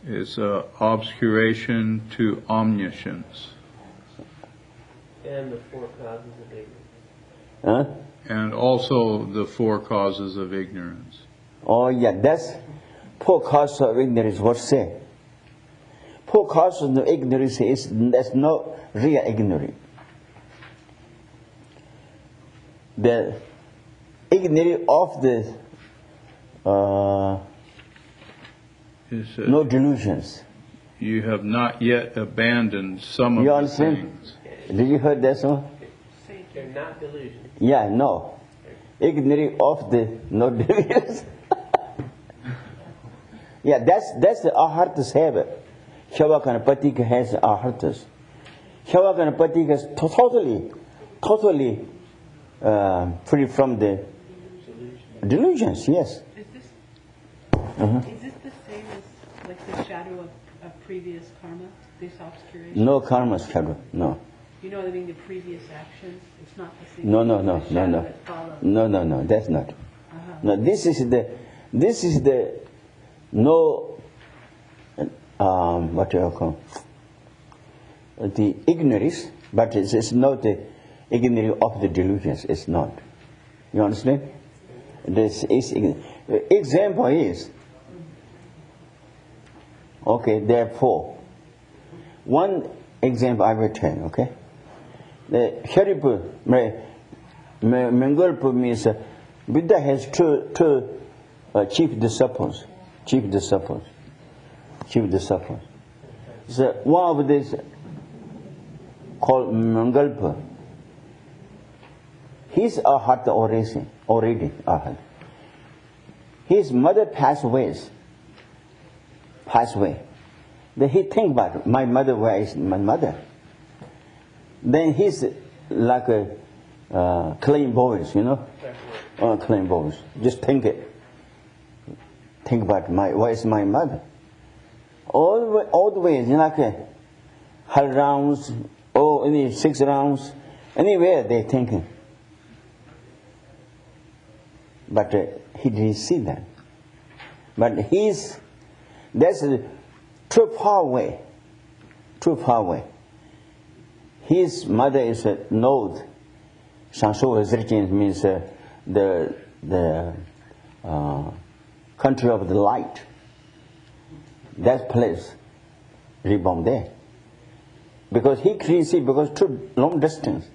It's obscuration to omniscience. And the four causes of ignorance. Huh? And also the four causes of ignorance. Oh yeah, that's four causes of ignorance. What say? Four causes of ignorance is that's not real ignorance. The ignorance of the no delusions. You have not yet abandoned some of You the understand? things. Did you heard that one? They're not delusions. Yeah, no. Ignorance of the no delusions. Yeah, that's the ahartas habit. Shavakana Patika has ahartas. Shavakana Patika is totally free from the delusions. Yes. Is this Uh-huh. is this the same as like the shadow of previous karma? This obscuration? No karma shadow. No. You know what I mean? The previous actions. It's not the same. No. The shadow that follows. No. That's not. No. This is the no. What do you call? The ignorance, but it's not the ignorance of the delusions. It's not. You understand? This is example is okay. Therefore, one example I will tell. Okay, the Sharipu Mangalpa means Buddha has two chief disciples. So one of these called Mangalpa. He's a heart already. His mother passed away. Then he think about my mother. Where is my mother? Then he's like a clean voice, clean voice. Just think it. Think about where is my mother? All the way, like her rounds, any 6 rounds, anywhere they thinking. But he didn't see that. But that's too far away. His mother is a node. Shanshu Zirjin means the country of the light. That place, reborn there. Because he couldn't see, because too long distance.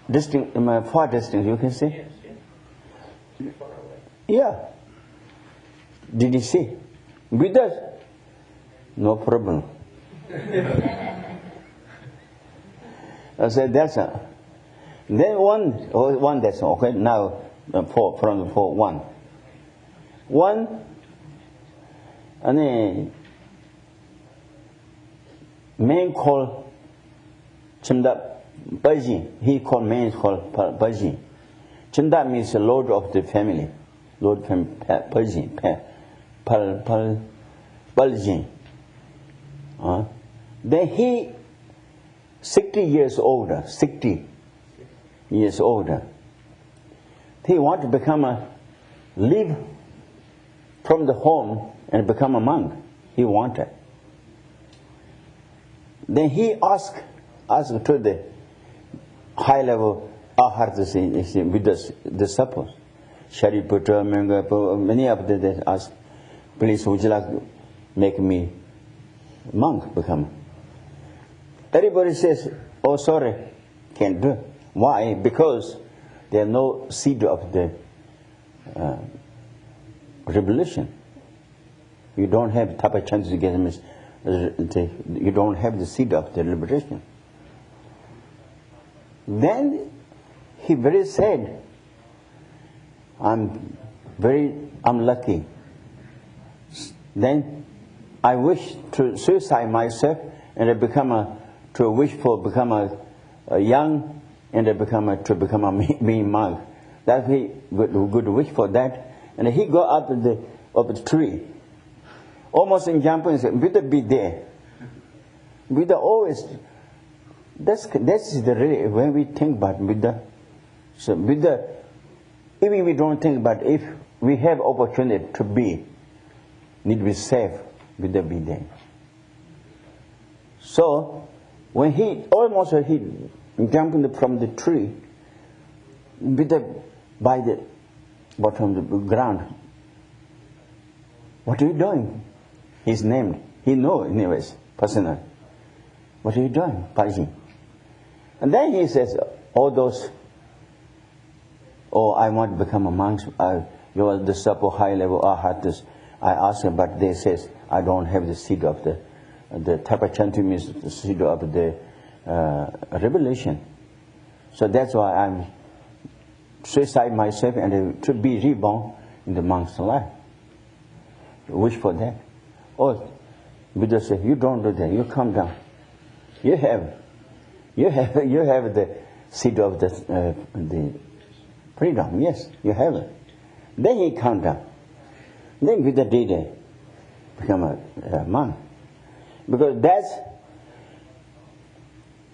Far distance, you can see? Yes. Too far away. Yeah. Did he see? With us? No problem. I said, that's a. Then one that's okay. Now, from the 4, 1. One And then man called Chimda Baji. He called man called Baji. Chimda means the lord of the family. Lord Baji. Baji. Then he 60 years older. 60 years older. He want to leave from the home and become a monk. He wanted. Then he asked to the high level Arhats with the disciples. Shariputra, Mengapo, many of them that asked, please would you like to make me monk become? Everybody says, oh sorry, can't do. Why? Because there are no seed of the revolution. You don't have type of chance to get him. You don't have the seed of the liberation. Then he very sad. I'm very unlucky. Then I wish to suicide myself and to become a young and to become a me monk. That he good wish for that. And he go up the tree. Almost in jumping, Buddha be there. Buddha always. That's the really when we think about Buddha. So Buddha, even we don't think about if we have opportunity to need to be safe, Buddha be there. So when he jumped from the tree, Buddha by the bottom of the ground. What are you doing? He's named. He knows anyways, personally. What are you doing, Paji? And then he says, all those, I want to become a monk. You are the supple high level Arhats. I asked him, but they says, I don't have the seed of the Tapachanti means the seed of the revelation. So that's why I'm suicide myself and to be reborn in the monk's life. Wish for that. Oh, Buddha said, you don't do that. You come down. You have the seed of the freedom. Yes, you have it. Then he come down. Then Buddha did become a monk, because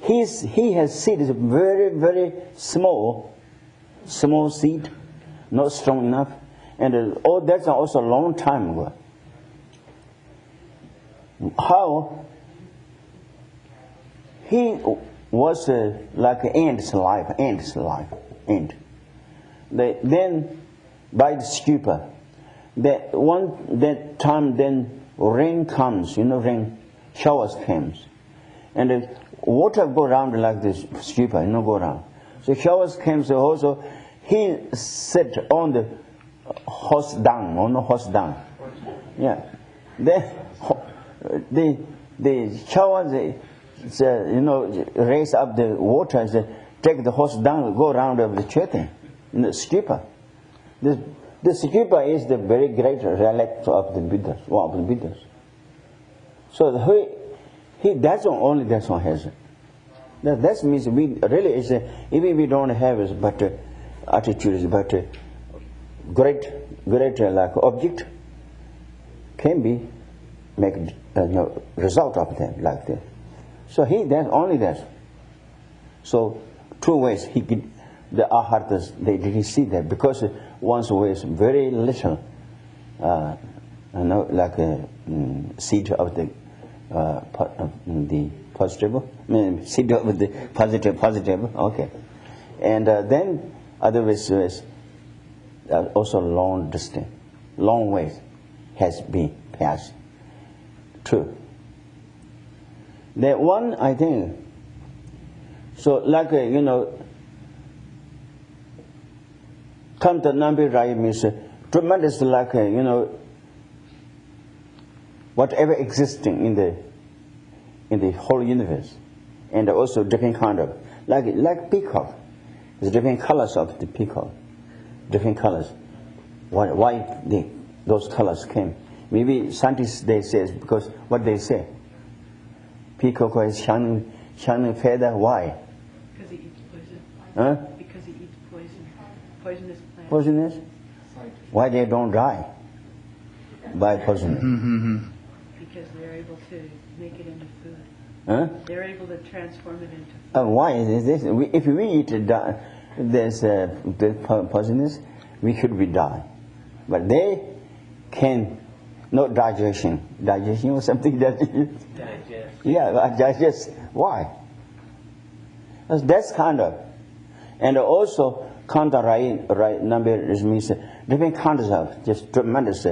he has seed is very very small seed, not strong enough, and that's also a long time ago. How he was like ants life. Then by the stupor, that time then rain comes, rain showers comes, and the water go around like this stupor, go around. So showers comes also. He sat on the horse dung, Yeah. Then the showers, raise up the water and take the horse down, go around of the chatting, stupor. The stupor is the very great relic of the Buddhas, one of the Buddhas. So that's one has it. That means we really is even we don't have it, but attitudes, but great like object can be make result of them like that. So that's only that. So 2 ways the Arhats they didn't see that, because one's way is very little, like a seed of the positive, seed of the positive. Okay, and then other ways is also long distance, long ways has been passed. True. That one, I think, so like, come to Nambi Rai means tremendous, like, whatever existing in the whole universe, and also different kind of, like peacock. There's different colors of the peacock, different colors. Why those colors came? Maybe scientists, they say, because what they say, peacock is shining feather, why? Because he eats poison. Huh? Because he eats poison. Poisonous plants. Poisonous? Why they don't die by poison? Because they're able to make it into food. Huh? They're able to transform it into food. Why is this? If we eat this poisonous, we should be die. But they can, no digestion or something that Digest. yeah, digest. Why? That's kind of, and also counter right number means different kinds of just tremendous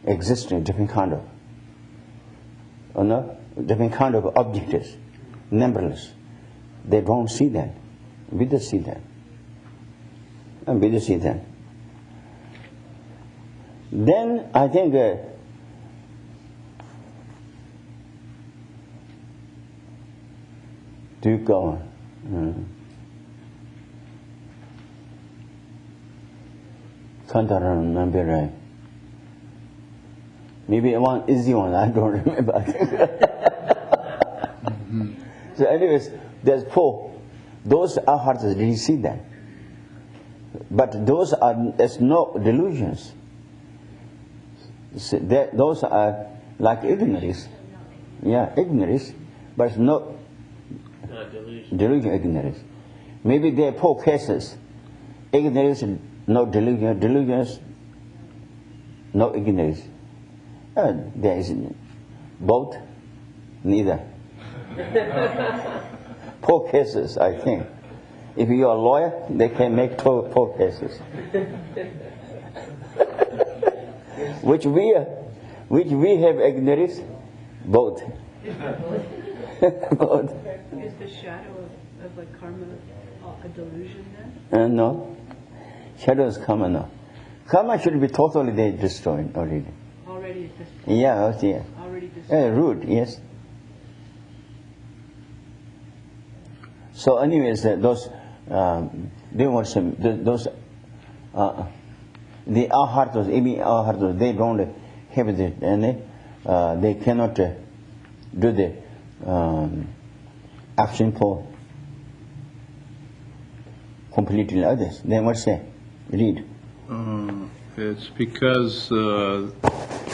existing different kind of, different kind of objects, numberless. They don't see that. We just see that. And we just see that. Then I think to go. Can't remember right. Maybe one easy one, I don't remember. So anyways, there's four. Those are hard to really see that. But those are, there's no delusions. Those are like ignorance. Yeah, ignorance, but it's not delusion, ignorance. Maybe there are four cases. Ignorance, no delusion, delusions, no ignorance. There is both, neither. Four cases, I think. If you are a lawyer, they can make four cases. which we have ignorance, both. Both. Is the shadow of like karma a delusion then? No. Shadow is karma, no. Karma should be totally destroyed already. Already at this point? Yeah, Already destroyed. Rude, yes. So anyways, those they want some, those the ahartos, they don't have it, and they cannot do the action for completely others. They must say, read. It's because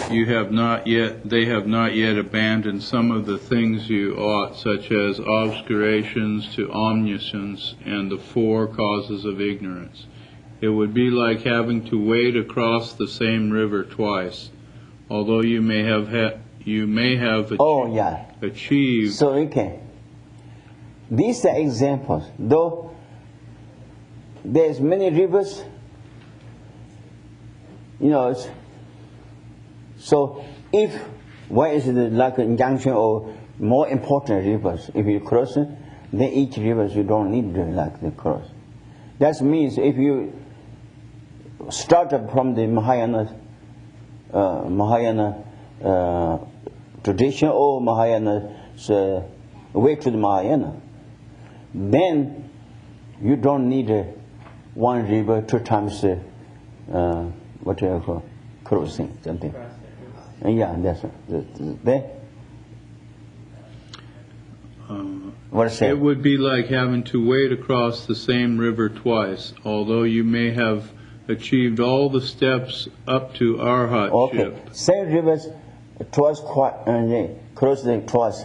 they have not yet abandoned some of the things you ought, such as obscurations to omniscience and the four causes of ignorance. It would be like having to wade across the same river twice, although you may have achieved. So okay. These are examples. Though there's many rivers, so if why is it like an injunction or more important rivers? If you cross it, then each rivers you don't need to like the cross. That means if you start from the Mahayana tradition or Mahayana way to the Mahayana, then you don't need one river 2 times what do you call crossing something. Yeah, that's there. It would be like having to wade across the same river twice, although you may have achieved all the steps up to arhatship. Okay, same rivers twice, cross the twice.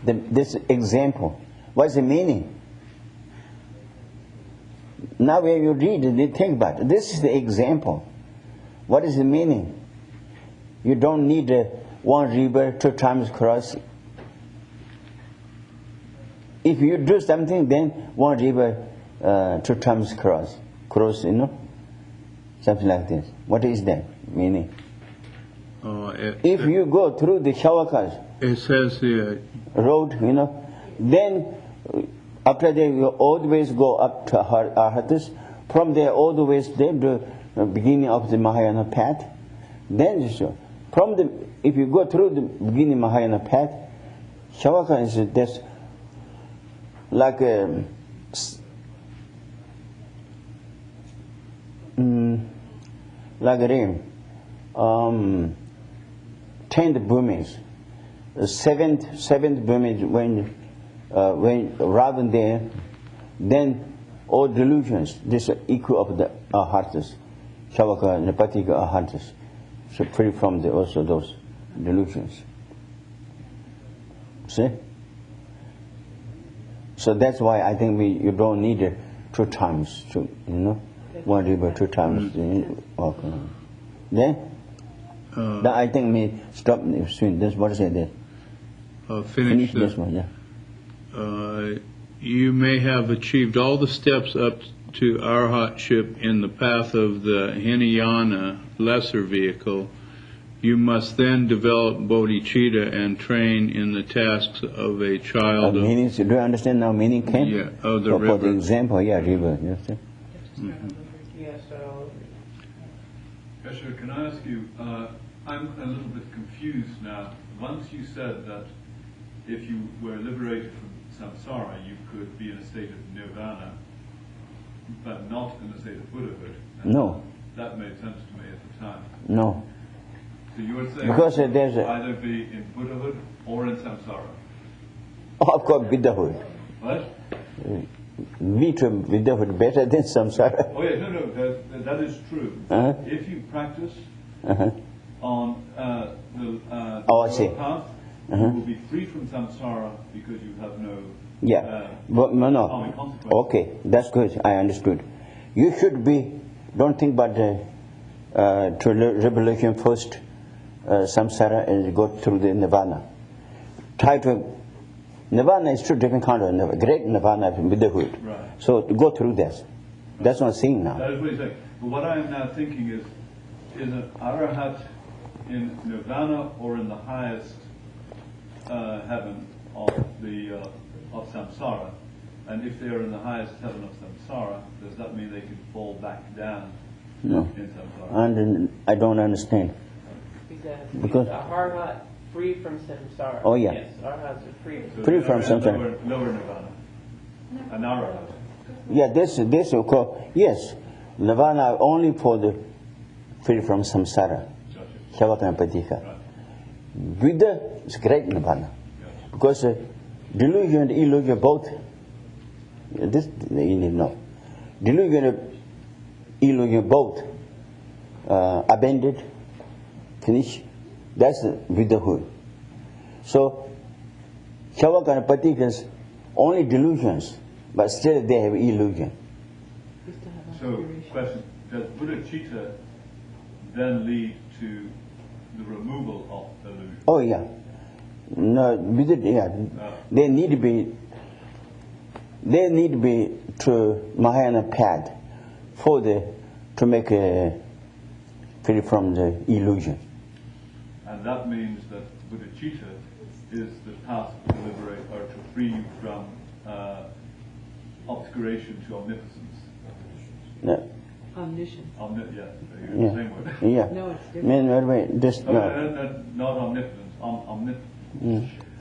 This example, what's the meaning? Now when you read it, think about it. This is the example. What is the meaning? You don't need one river 2 times cross. If you do something, then one river 2 times cross, something like this. What is that meaning? If you go through the Shavakas, it says here, road, then after that you always go up to Arhatas. From there all the way to the beginning of the Mahayana path. Then if you go through the beginning Mahayana path, Shavaka is just like a rain. 10th Burmese, seventh Burmese when rather than then all delusions, this is equal of the arhatas, Shavaka and Patika arhatas, so free from also those delusions. See? So that's why I think you don't need 2 times to, one river 2 times. Then I think me stop soon. That's what I said there. Finish this one, yeah. You may have achieved all the steps up to arhatship in the path of the Hinayana lesser vehicle. You must then develop bodhicitta and train in the tasks of a child. Meaning, do you understand now meaning came? Yeah, of the for river. For the example, yeah, river. Yes, sir. Yes, Geshe, can I ask you, I'm a little bit confused now. Once you said that if you were liberated from samsara, you could be in a state of nirvana, but not in a state of Buddhahood. And No. that made sense to me at the time. No. So you were saying Because there's either be in Buddhahood or in samsara. Of course, Buddhahood. What? We to Buddhahood better than samsara. Oh yeah, no, that is true. Uh-huh. If you practice Uh-huh. on the Oh, I see. path, you will be free from samsara because you have no Yeah, but no. karmic consequences. Okay, that's good. I understood. You should be. Don't think about to revelation first, samsara, and go through the nirvana. Try to. Nirvana is two different kind of nirvana. Great nirvana is Buddhahood. Right. So to go through this. That's what I'm saying now. That is what he's saying. But what I am now thinking is an arahat in nirvana or in the highest heaven of the of samsara? And if they are in the highest heaven of samsara, does that mean they can fall back down No. in samsara? And I don't understand. Because- a arhat free from samsara. Oh, yeah. Yes, arhats are free. So Free they from are in samsara. lower nirvana. An arahat. Yeah, this of course, yes. Nirvana only for the free from samsara. Gotcha. Shavaka and Patika. Right. Buddha is great nirvana. Yes. Because delusion and illusion both, this you need to know. Delusion and illusion both abandoned, finished. That's Buddhahood. So, Shavaka and Patikas only delusions, but still they have illusion. So, question, does bodhicitta then lead to the removal of illusion? Oh yeah. No, they need to be to Mahayana path to make free from the illusion. And that means that bodhicitta is the path to liberate or to free you from obscuration to omnipotence. No. Omniscience. The same word. Yeah. No, it's different. Wait, this No, no. not omnipotence,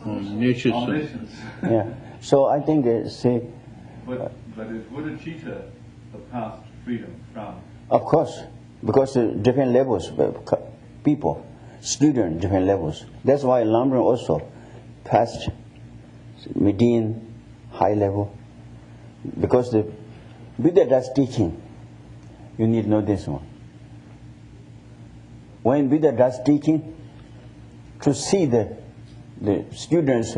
Omniscience. omniscience. Yeah. So I think see, But is bodhicitta the path to freedom from? of course, because different levels, people, students, different levels. That's why Lam Rim also passed median, high level. Because the Buddha does teaching, you need to know this one. When Buddha does teaching, to see the students'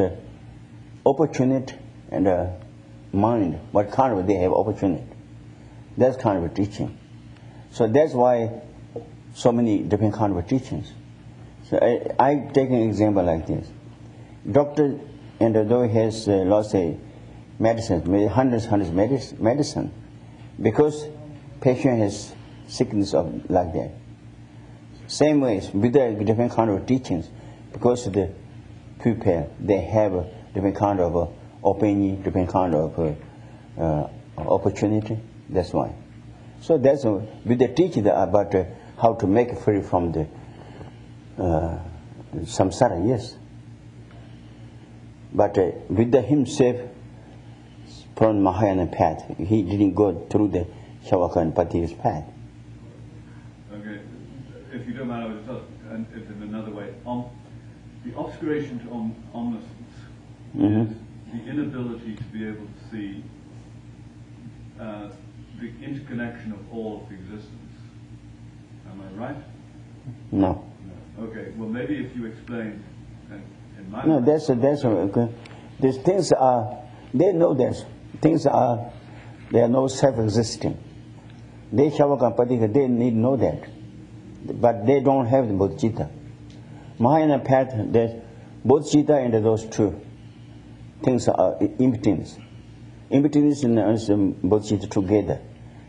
opportunity and mind, what kind of they have opportunity. That's kind of a teaching. So that's why so many different kind of teachings. So I take an example like this. Doctor, and although he has lost a medicine, hundreds medicine, because patient has sickness of like that. Same ways, Buddha has different kind of teachings, because the people they have different kind of opinion, different kind of opportunity. That's why. So that's Buddha teaches about how to make free from the samsara. Yes, but Buddha himself from Mahayana path, he didn't go through the Shavaka and Pati's path. Okay. if you don't mind, I would just ask it in another way. The obscuration to omniscience is the inability to be able to see the interconnection of all of existence. Am I right? No. Okay. Well, maybe if you explain, in my No, that's okay. These things are, they know this. Things are, they are no self-existing. They Shavakampatika, they need to know that. But they don't have the bodhicitta. Mahayana path, there's bodhicitta and those two things are impotence. Impotence and bodhicitta together.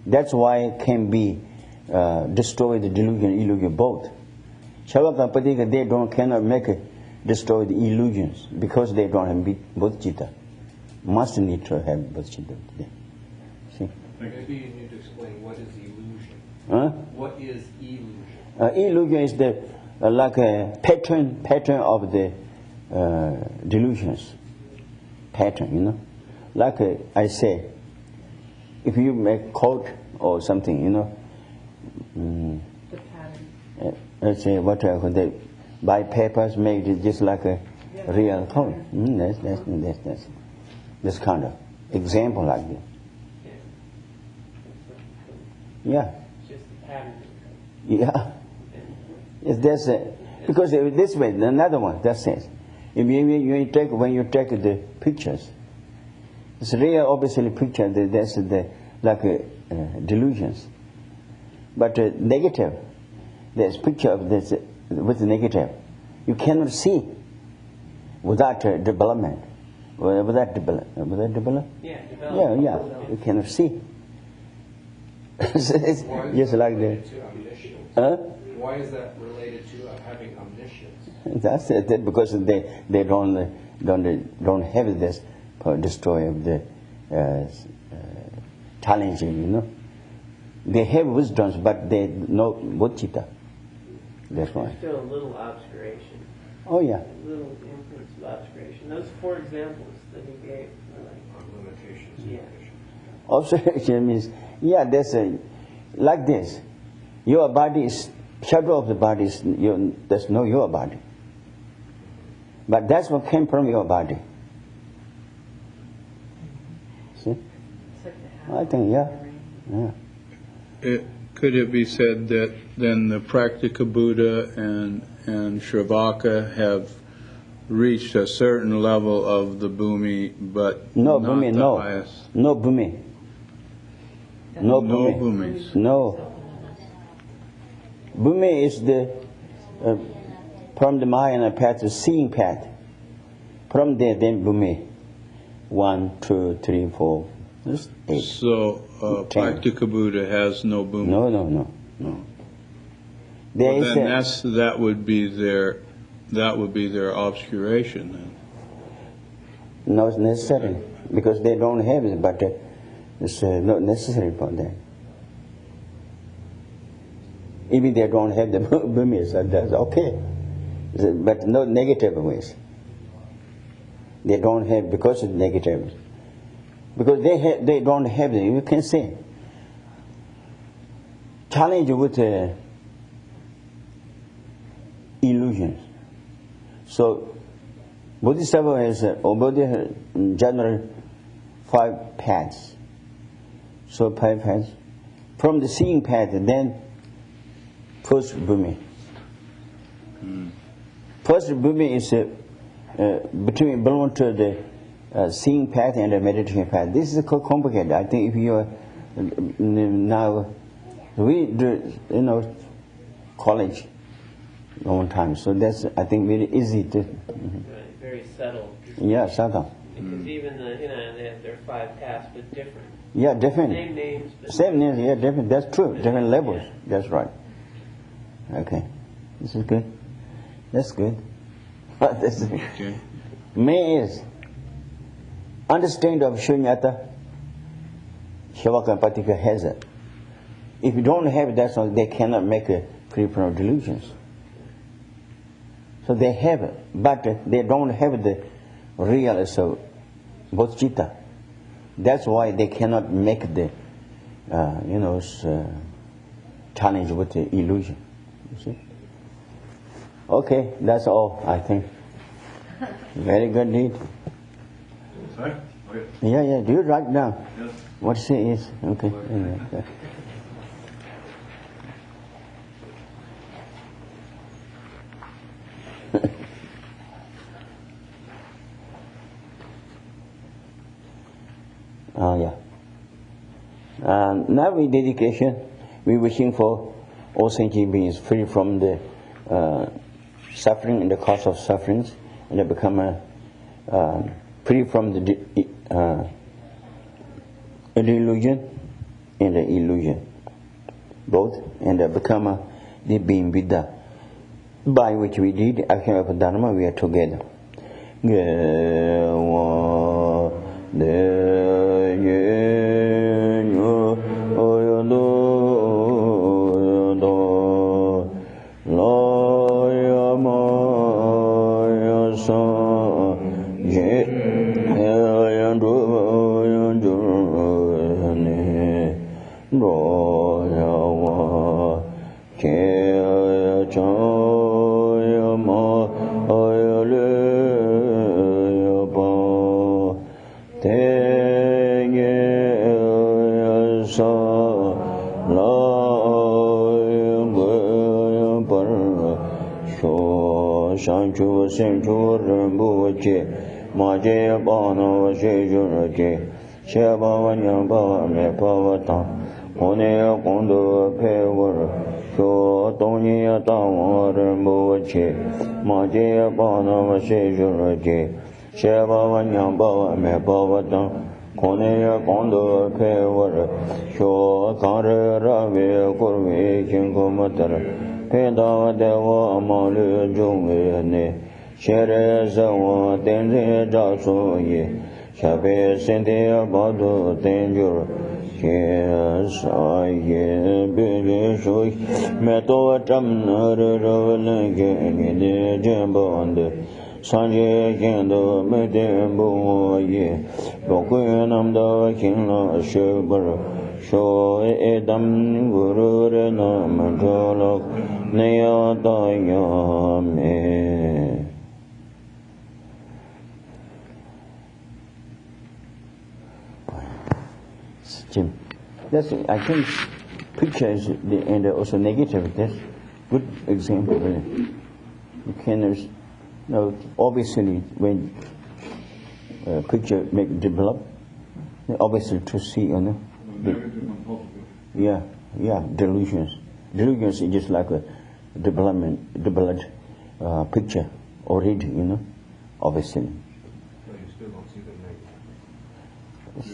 That's why it can be destroy the delusion, illusion, both. Shavakampatika, they cannot make it destroy the illusions because they don't have bodhicitta. Must need to have bodhicitta. See? Maybe you need to explain what is illusion. Huh? What is illusion? Illusion is the like a pattern of the delusions. Pattern, you know. Like I say, if you make coat or something, you know. The pattern. Let's say what they buy papers made it just like a real coat. That's kind of example like this. Yeah. It's just the pattern. Yeah. Yes, that's because this way, another one, that says, when you take the pictures, it's real, obviously picture, that's like delusions. But negative, there's picture of this with the negative. You cannot see without development. Without development? Yeah, development. Yeah, you cannot see. It's just like that. To omniscience? Huh? Why is that related to having omniscience? That's it, because they don't have this destroy of the challenging, you know. They have wisdoms, but they know bodhicitta. That's why. There's still a little obscuration. Oh yeah. A little influence of obscuration. Those 4 examples that he gave are like, On limitations. Yeah. Observation means, yeah, there's like this. Your body is, shadow of the body is, there's no your body. But that's what came from your body. See? It's like the I think, yeah. Could it be said that then the Praktika Buddha and Shravaka have reached a certain level of the bhumi, but No not bhumi, the no. highest? No bhumi. No No bhumi. bhumis. No. Bhumi is the from the Mahayana path, the seeing path. From there, then bhumi. 1, 2, 3, 4, 8. So 10. Praktika Buddha has no bhumi. No. There Well, is then that would be their obscuration then. not necessary because they don't have it, but it's not necessary for them. Even they don't have the bhumi, so that's okay. But no negative ways. They don't have because it's negative. Because they don't have it. You can say challenge with illusions. So Bodhisattva has general 5 paths. So 5 paths. From the seeing path, then first bhumi. First bhumi is belong to the seeing path and the meditation path. This is complicated. I think if you are now, we do, college long time, so that's I think very easy to. very subtle. Yeah, subtle. Because even they have their 5 paths, but different. Yeah, different. Same names, but Same names. Yeah, different. That's true. Different levels. That's right. Okay, this is good. That's good. This is Okay. Main is understanding of shunyata. Shavaka Patika has it. If you don't have that, so they cannot make a free from delusions. So they have it, but they don't have the real bodhicitta. That's why they cannot make the challenge with the illusion. You see? Okay, that's all, I think. Very good deed. Sorry? Okay. Yeah, do you write down Yes. what she is? Okay. Yeah. Oh, yeah. Now with dedication, we wishing for all sentient beings free from the suffering and the cause of sufferings, and they become free from the delusion and the illusion, both, and they become the being Buddha, by which we did action of Dharma. We are together. Sanchu Senchu Rambu Che Maje Bano Shejun Che Sheba Wanyang Bawa Me Pavata One Kondo Pewar Sho Tony Tawa Rambu Che Maje Bano Shejun Che Sheba Wanyang Bawa Me Pavata Kone Kondo Pewar Sho Kare Ravi Kurvi Kinkumatar Peda Dewa Amalu Jungene Shere Zawa Tenze Jasu Ye Shabe Sente Abadu Tenjur She Saye Bili Shui Meto Tamnar Ravalenge Nide Jambande Sanje Kendo Medembo Ye Bokunamda Kinla Shubar Sho Edam Guru Rena Manjolok Neyatayame. Jim, that's, I think picture is the, and also negative. That's good example. Really. You can, obviously when picture make develop, obviously to see, delusions. Delusions is just like a developed picture already, obviously. So you still don't see the negative.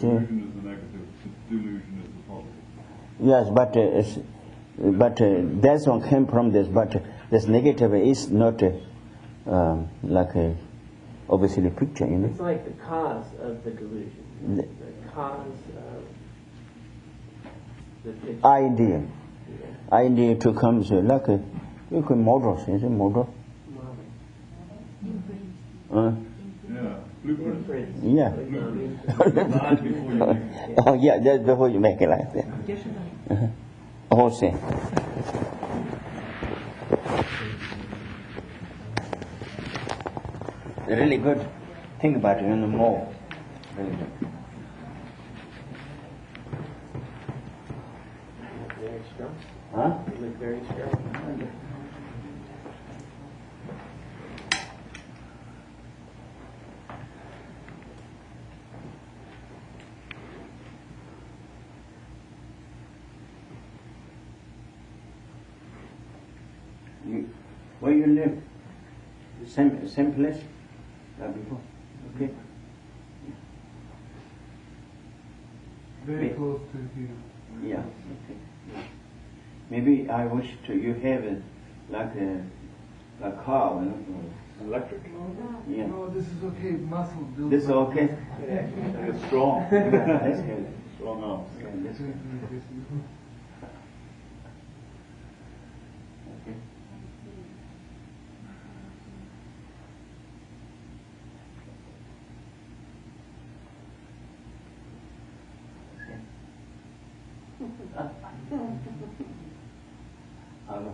Delusion is the negative, delusion is the positive. Yes, but that's one came from this. But this negative is not like a obviously picture, It's like the cause of the delusion. The cause of the picture. Idea to come so like a you can model, is it model? Yeah, blueprint. Yeah. Design before you make it. Oh yeah, that's before you make it like that. Oh, see. Really good. Think about it more. Really good. Very strong. Huh? You look very strong. Where you live? Same place like before. Okay. Very close to here. Yeah. Okay. Maybe I wish to you have like a car. Electric. Yeah. No, this is okay. Muscle build. This is okay. It's strong. That's good. Strong arms. Yeah, that's good. Okay. Hello.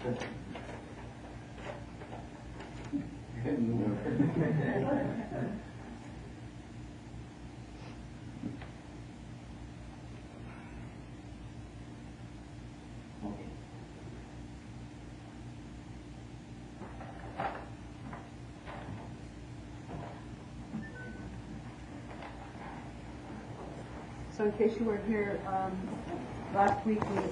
So in case you weren't here, last week we